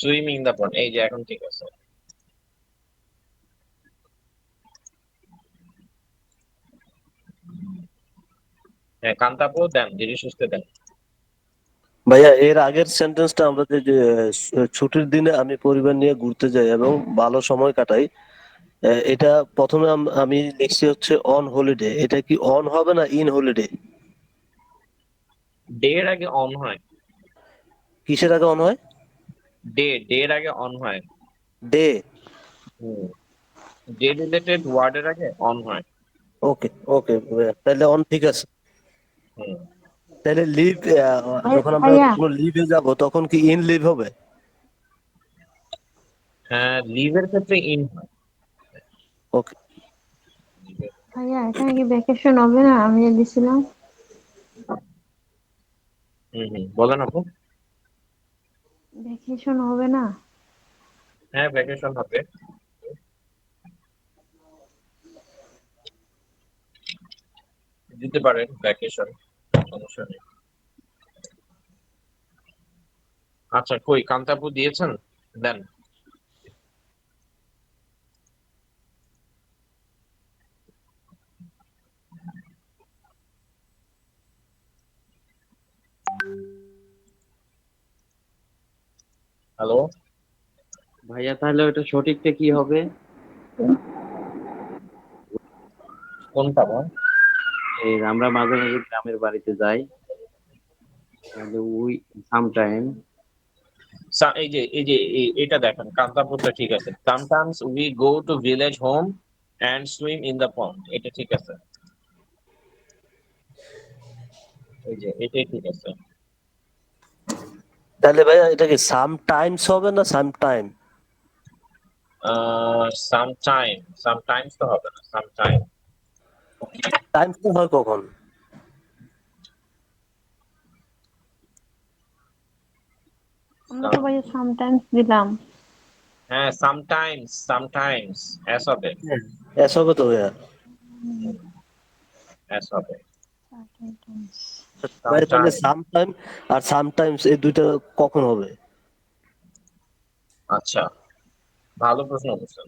সুইম ইন দ্য পন্ড, এই যে এখন ঠিক আছে। হ্যাঁ, কান্তাপো দেন, ধীরে সুস্থে দেন। ভাইয়া এর আগের সেন্টেন্সটা আমরা যে ছুটির দিনে আমি পরিবার নিয়ে ঘুরতে যাই এবং ভালো সময় কাটাই, এটা প্রথমে আমি লিখছি হচ্ছে অন হলিডে। এটা কি অন হবে না ইন হলিডে? ডে এর আগে অন হয়। কিসের আগে অন হয়? ডে এর আগে অন হয়। ডে। ডে রিলেটেড ওয়ার্ড এর আগে অন হয়। ওকে ওকে, তাহলে অন ঠিক আছে। হুম। তাহলে লিভ, যখন আমরা ভাইয়া কোনো লিভে যাব তখন কি ইন লিভ হবে? হ্যাঁ, লিভের ক্ষেত্রে ইন হয়। ওকে। ভাইয়া এখানে কি ভ্যাকেশন হবে না আমি যে দিছিলাম? বলেন আপু। ভ্যাকেশন হবে না? হ্যাঁ, ভ্যাকেশন হবে, দিতে পারেন ভ্যাকেশন, সমস্যা নেই। আচ্ছা, কই কান্তাপু দিয়েছেন? দেন। হ্যালো। ভাইয়া তাহলে ওটা সঠিকটা কি হবে? কোনটা বল? এই আমরা মাঝে মাঝে গ্রামের বাড়িতে যাই, তাহলে উই সামটাইম। এই যে এটা দেখেন, কান্তাপুরটা ঠিক আছে। Sometimes we go to village home and swim in the pond, এটা ঠিক আছে। এই যে এটাই ঠিক আছে। তাহলে ভাইয়া এটা কি সাম টাইমস হবে না সাম টাইম? সামটাইমস তো হবে না, সামটাইম। টাইমস তো হয় কখন? আমরা তো ভাইয়া সামটাইমস দিলাম। হ্যাঁ, সামটাইমস এস হবে। এস হবে তো ভাইয়া। এস হবে। ভাই তাহলে সামটাইম। সামটাইম আর সামটাইমস এই দুইটা কখন হবে? আচ্ছা, ভালো প্রশ্ন করছেন।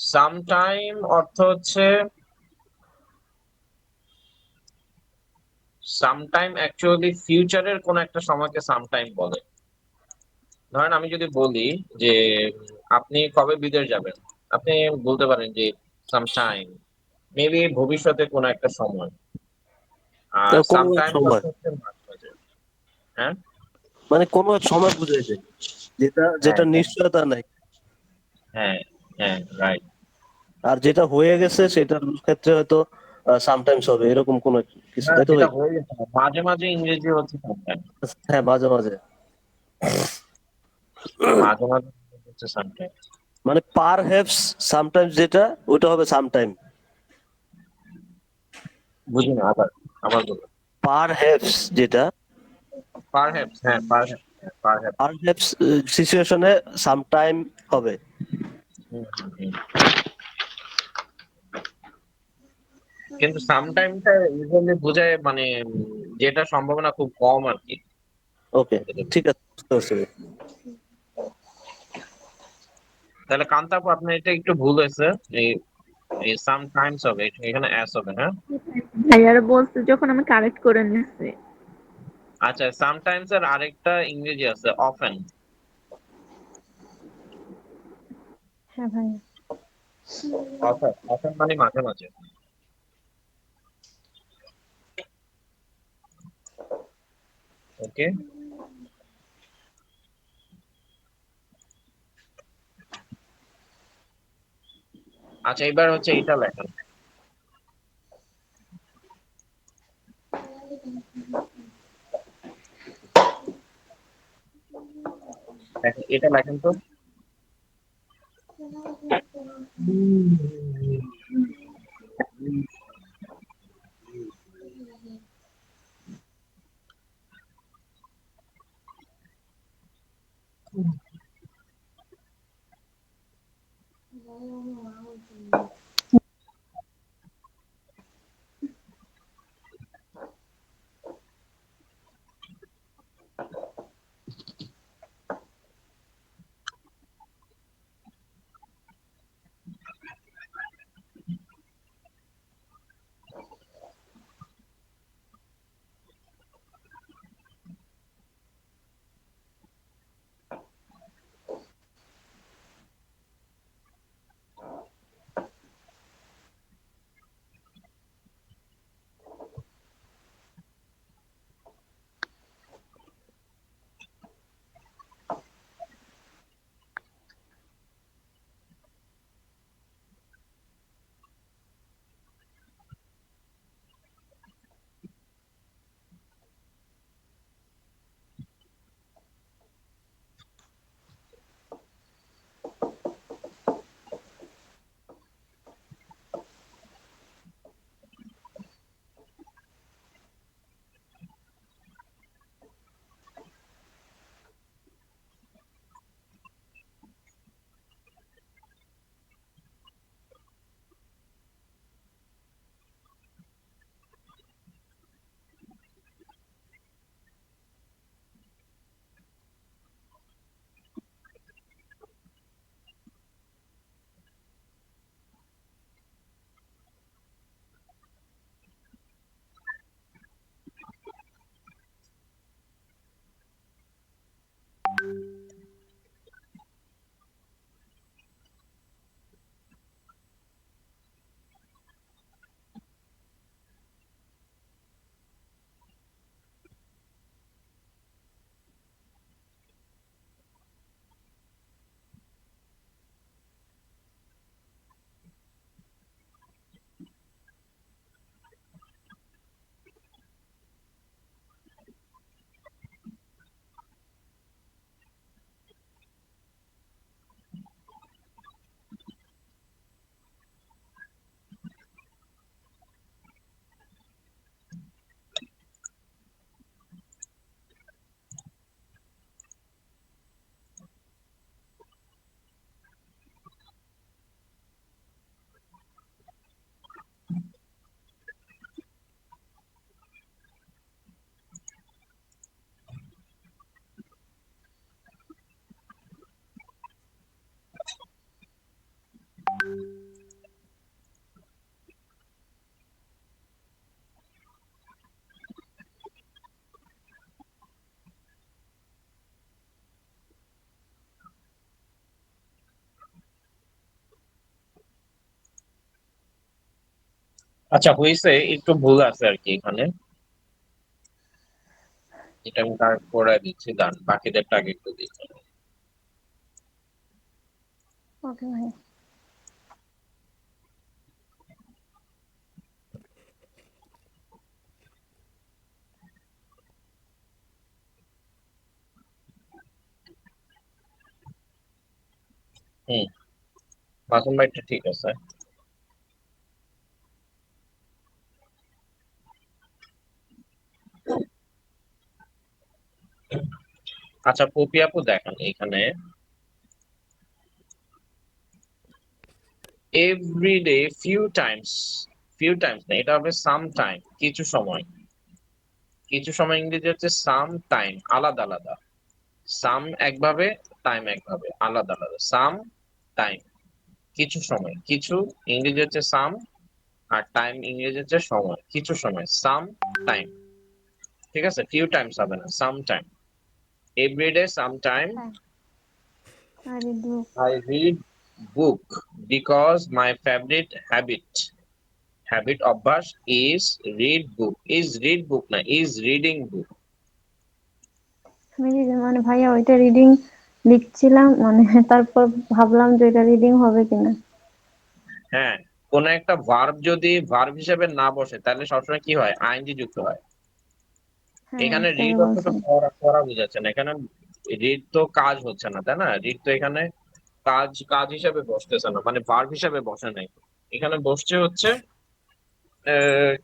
সামটাইম অর্থ হচ্ছে, সামটাইম অ্যাকচুয়ালি ফিউচারের কোন একটা সময়কে সামটাইম বলে। ধরেন আমি যদি বলি যে আপনি কবে বিদেশ যাবেন, আপনি বলতে পারেন যে সামটাইম, মেবি ভবিষ্যতে কোনো একটা সময়। আর কোনো এক সামটাইমস সময়, অর্থ হচ্ছে মাঝে মাঝে। হ্যাঁ, মানে কোনো এক সময় বুঝাই যায়, যেটা হ্যাঁ, যেটা নিশ্চয়তা নাই। হ্যাঁ, হ্যাঁ, রাইট। আর যেটা হয়ে গেছে সেটার ক্ষেত্রে হয়তো সামটাইমস হবে, এরকম কোন কিছু, না, তাই তো যেটা ভাই? হয়ে গেছে না। মাঝে মাঝে ইংরেজি হচ্ছে সামটাইম। হ্যাঁ, মাঝে মাঝে। মাঝে মাঝে হচ্ছে সামটাইম। মানে পার হ্যাপস সামটাইমস যেটা, ওটা হবে সামটাইম। বুঝি না, আবার আবার বলুন। পার হ্যাপস যেটা, পারহ্যাপস, হ্যাঁ, পারহ্যাপস, হ্যাঁ, পারহ্যাপস। পার হ্যাপস সিচুয়েশনে সামটাইম হবে। হুম, হুম, হুম। কিন্তু সামটাইমটা ইউজুয়ালি বোঝায় মানে যেটা সম্ভাবনা খুব কম আর কি। ওকে, ঠিক আছে, বুঝতে পারছি ভাই। তাহলে কান্তাপু আপনার এটা একটু ভুল হয়েছে। এই এই সামটাইমস হবে, এখানে অ্যাস হবে। হ্যাঁ, ভাইয়ারা বলছে যখন আমি কারেক্ট করে নিচ্ছি। আচ্ছা, সামটাইমস এর আরেকটা ইংরেজি আছে, অফেন। হ্যাঁ ভাই। অফেন, অফেন মানে মাঝে মাঝে। ওকে। আচ্ছা, এবার হচ্ছে এটা লেখেন। এটা লেখেন তো। আচ্ছা হয়েছে, একটু ভুল আছে আর কি এখানে, এটা আমি কারেক্ট করে দিচ্ছি, দান বাকিদেরটা আগে একটু দিচ্ছি। ওকে ভাইয়া। হুম, মাসুম ভাইটা ঠিক আছে। আচ্ছা পপি আপু দেখেন এখানে এভরিডে ফিউ টাইমস না, এটা হবে সাম টাইম, কিছু সময়। কিছু সময় ইংরেজি হচ্ছে সাম টাইম, আলাদা আলাদা। সাম একভাবে, টাইম একভাবে, আলাদা আলাদা। সাম টাইম, কিছু সময়। কিছু ইংরেজি হচ্ছে সাম, আর টাইম ইংরেজি হচ্ছে সময়, কিছু সময়, সাম টাইম। ঠিক আছে, ফিউ টাইমস হবে না, some time. Every day some time হ্যাঁ, আরে দুঃখ। I read book because my favorite habit অভ্যাস is read book না, is reading book। আমি মানে ভাইয়া ওইটা রিডিং লিখছিলাম, মানে তারপর ভাবলাম যে এটা রিডিং হবে কিনা। হ্যাঁ, কোন একটা ভার্ব যদি ভার্ব হিসেবে না বসে তাহলে সবসময় কি হয়, আইএনজি যুক্ত হয়। হ্যাঁ এখানে তাই রিড অর্থটা বলছেন। পড়া পড়া বোঝাচ্ছে না, এখানে রিড তো কাজ হচ্ছে না, তাই না? রিড তো এখানে কাজ কাজ হিসেবে বসতেছে না, মানে ভার্ব হিসেবে বসে নাই। এখানে বসছে হচ্ছে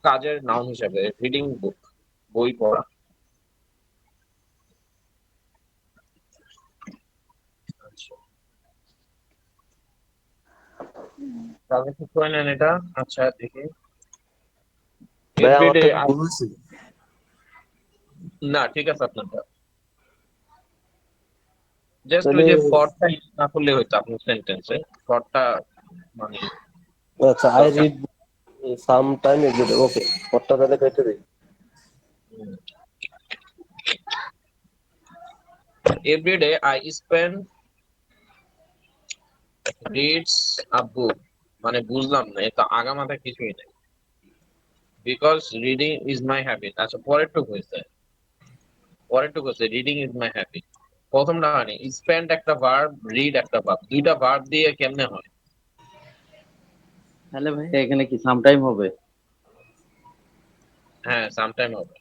কাজের নাউন হিসেবে, রিডিং বুক, বই পড়া। আচ্ছা, তাহলে ঠিক করে নেন এটা। আচ্ছা দেখি, ভাই এভরিডে। আমারটা কি ভুল হয়েছে? না ঠিক আছে আপনারটা, জাস্ট ওই তাহলে যে ফরটা ইউজ না করলে হয়তো আপনার সেন্টেন্সে ফরটা মানে আচ্ছা, আই দরকার। রিড সাম টাইম এভরিডে, ওকে। পরটা তাহলে কেটে দিই। এভরিডে আই স্পেন্ড রিডস আ বুক, মানে বুঝলাম না, এটা আগা মাথা কিছুই নেই। Because reading is my habit. আচ্ছা পরেরটুকু হচ্ছে রিডিং ইজ মাই হ্যাবিট। প্রথমটা হয়নি, স্পেন্ড একটা ভার্ব, রিড একটা ভার্ব, দুইটা ভার্ব দিয়ে কেমনে হয়? তাহলে ভাই এখানে কি সামটাইম হবে? হ্যাঁ সামটাইম হবে।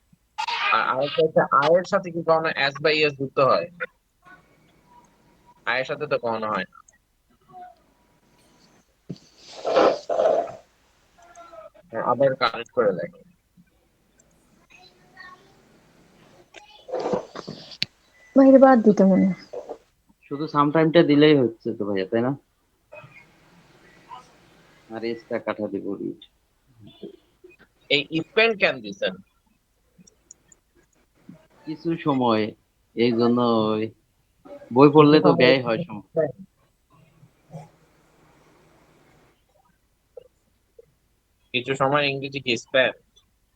আর আরেকটা হচ্ছে আয়ের সাথে কি কখনো এস বা ইএস যুক্ত হয়? আয়ের সাথে তো কখনো হয় না। হ্যাঁ, আবার কানেক্ট করে দেখো। বাইরে বাদ দিতে মনে হয়। শুধু সামটাইমটা দিলেই হচ্ছে তো ভাইয়া, তাই না? আর এক্সট্রা কাঠা দিব রিড। এই স্পেন্ড কেন দিছেন? কিছু সময়, এই জন্য ওই বই কিছু পড়লে তো সময় ব্যয় হয় সময়। কিছু সময় ইংরেজি কি স্পেন?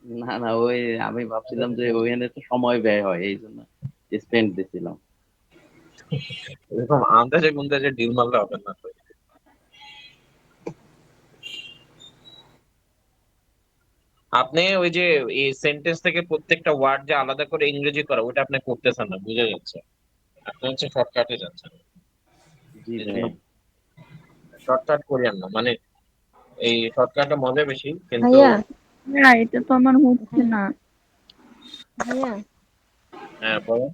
না না, ওই আমি ভাবছিলাম যে ওইখানে তো সময় ব্যয় হয়, এই জন্য স্পেন্ড দিছিলাম। এরকম আন্দাজে কুন্দাজে ডিল মারলে হবে না তো। আপনি ওই যে এই সেন্টেন্স থেকে প্রত্যেকটা ওয়ার্ড যে আলাদা করে ইংরেজি করা, ওটা আপনি করতেছেন না, বুঝা যাচ্ছে। আপনি হচ্ছে শর্টকাটে যাচ্ছেন। জি এই জন্য ভাইয়া। শর্টকাট করিয়েন না, মানে এই শর্টকাটে মজা বেশি কিন্তু। ভাইয়া, না এটা তো আমার হচ্ছে ভাই- না। ভাইয়া হ্যাঁ বলো।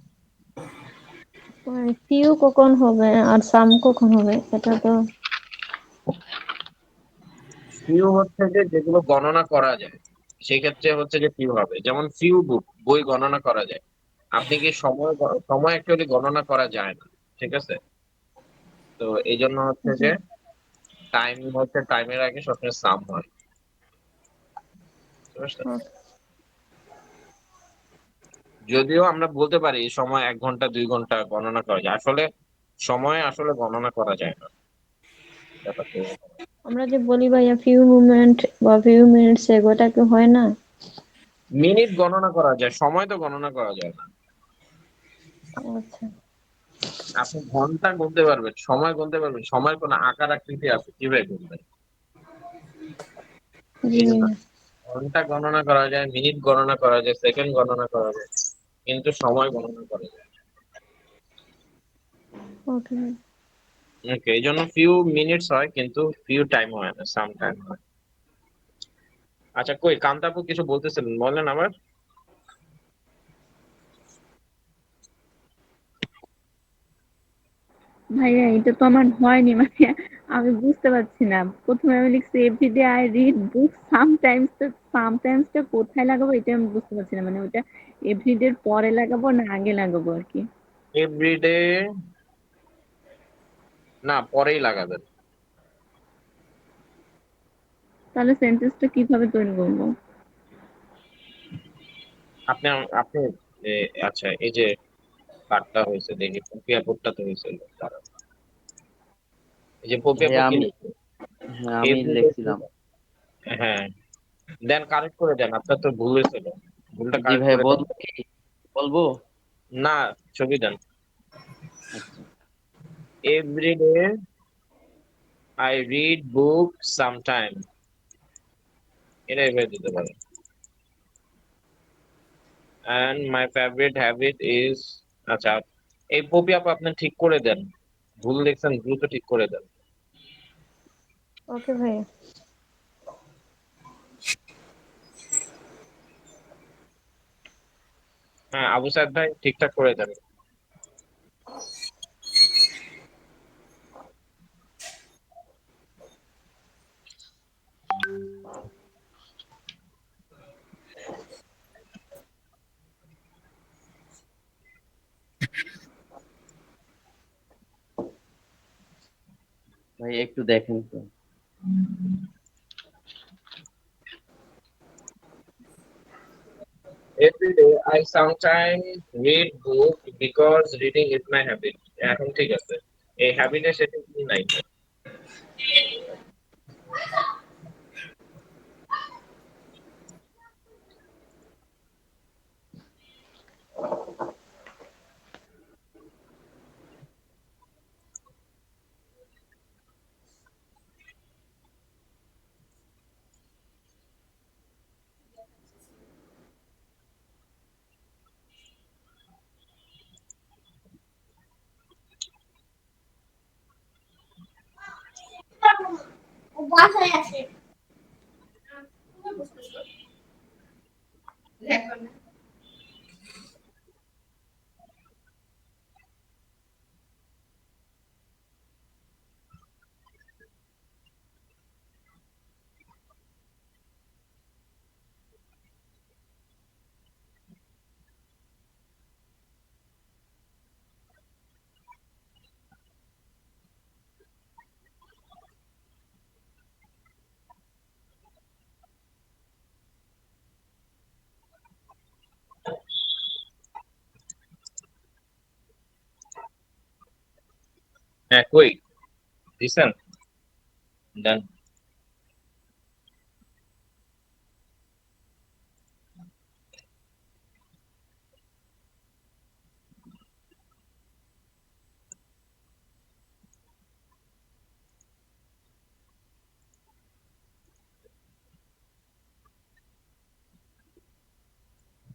ফিউ কখন হবে আর সাম কখন হবে এটা তো। ফিউ হচ্ছে যে যেগুলো গণনা করা যায়, সেক্ষেত্রে হচ্ছে যে ফিউ হবে। যেমন ফিউ বুক, বই গণনা করা যায়। আপনি কি সময় সময় অ্যাকচুয়ালি গণনা করা যায় না, ঠিক আছে? তো এই জন্য হচ্ছে জি। যে টাইম হচ্ছে, টাইমের আগে সবসময় সাম হয়, বুঝতে পারছেন? ওকে। যদিও আমরা বলতে পারি সময় 1 ঘন্টা 2 ঘন্টা গণনা করা যায়, আসলে সময় আসলে গণনা করা যায় না, ব্যাপারটা এরকম। আমরা যে বলি ভাইয়া ফিউ মুভমেন্ট বা ফিউ মিনিটস এগোটা কি হয় না? মিনিট গণনা করা যায়, সময় তো গণনা করা যায় না। আচ্ছা। আপনি ঘন্টা গুনতে পারবেন, সময় গুনতে পারবেন, সময়ের কোনো আকার আকৃতি আছে কিভাবে গুনবেন? জি এই জন্য ভাইয়া। ঘন্টা গণনা করা যায়, মিনিট গণনা করা যায়, সেকেন্ড গণনা করা যায়, কিন্তু সময় গণনা করা যায়। ওকে। ওকে, এই জন্য ফিউ মিনিটস হয় কিন্তু ফিউ টাইম হয় না, সাম টাইম হয়। আচ্ছা, কই কান্তাপু কিছু বলতেছিলেন, বলেন আবার। ভাইয়া এটা তো আমার হয়নি, মানে আমি বুঝতে পারছি না। প্রথমে আমি লিখছি এভরিডে আই রিড বুক সামটাইমসটা কোথায় লাগাবো এটা আমি বুঝতে পারছি না, মানে ওটা এভরিডে পরে লাগাবো না আগে লাগাবো আর কি। এভরিডে না, পরেই লাগাবেন। তাহলে সেন্টেন্সটা কিভাবে তৈরি করবো? আপনি আপনি এ, আচ্ছা, এই যে কার্ডটা হয়েছে, দেখি পপিয়া কোডটা তো হয়েছিল, দাঁড়ান। এই যে পপিয়া ভাইয়া কোড কি আমি, লিখছে? হ্যাঁ আমি এভরিডে, লিখছিলাম। হ্যাঁ, দেন কারেক্ট করে দেন, আপনার তো ভুল হয়েছিল, ভুলটা জি কারেক্ট ভাইয়া করে দেন। বলবো কি, বলবো? না, ছবি দেন। আচ্ছা। Every day I read book sometime, এটা এভাবে দিতে পারেন। And my favourite habit is, আচ্ছা, এই পপি আপু আপনি ঠিক করে দেন, ভুল লিখছেন, দ্রুত ঠিক করে দেন। ওকে ভাইয়া। হ্যাঁ, আবু সাইদ ভাই ঠিকঠাক করে দেন। ভাই একটু দেখেন তো। Every day I sometimes read book because reading is my habit. এখন ঠিক আছে, এই হ্যাবিটের সেটা কি নাই। হ্যাঁ, কই দিছেন, দেন।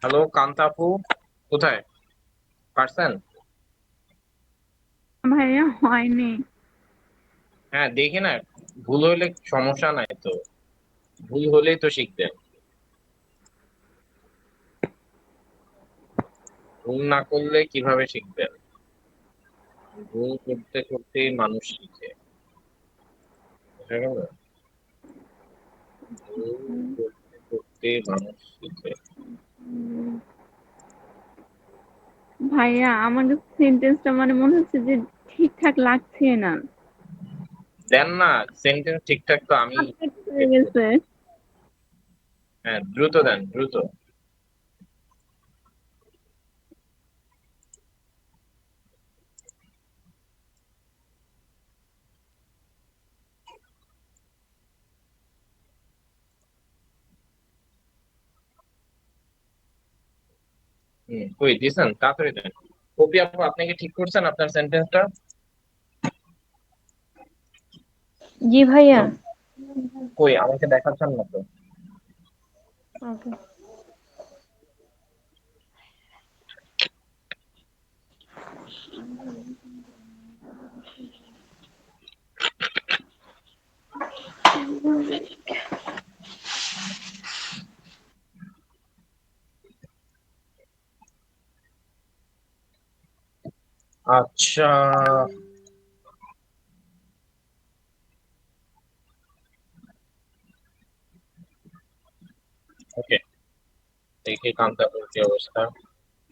হ্যালো কান্তা আপু, কোথায় পারছেন? ভাইয়া হয়নি। হ্যাঁ, দেখি না, ভুল হইলে সমস্যা নাই তো, ভুল হলেই তো শিখবেন, ভুল না করলে কিভাবে শিখবেন? ভুল করতে করতেই মানুষ শিখে, বুঝা গেল? ভুল করতে করতেই মানুষ শিখে। ভাইয়া আমার সেন্টেন্সটা মানে মনে হচ্ছে যে ঠিকঠাক লাগছে না। দেন না, সেন্টেন্স ঠিকঠাক তো আমি পারফেক্ট হয়ে গেছে। হ্যাঁ, দ্রুত দেন, দ্রুত। কই দিছেন, তাড়াতাড়ি দেন। কপি আপু আপনি কি ঠিক করছেন আপনার সেন্টেন্সটা? জি ভাইয়া। কই আমাকে দেখাচ্ছেন না তো। ওকে। আচ্ছা, ওকে, দেখি কান্তাপুর কি অবস্থা।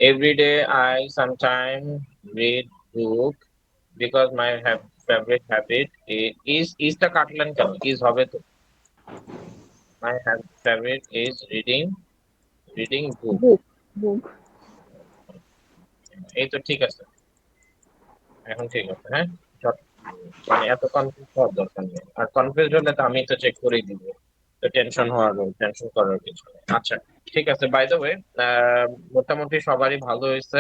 Every day I sometime read book because my favorite habit is the কাটলেন কেন? is হবে তো। My favorite is reading book. বুক বুক এই তো ঠিক আছে, এখন ঠিক আছে। হ্যাঁ, মানে এত কনফিউজ হওয়ার দরকার নেই, আর কনফিউজ হলে তো আমি তো চেক করেই দিব, তো টেনশন করার কিছু নেই। আচ্ছা, ঠিক আছে। বাই দ্য ওয়ে, মোটামুটি সবারই ভালো হয়েছে।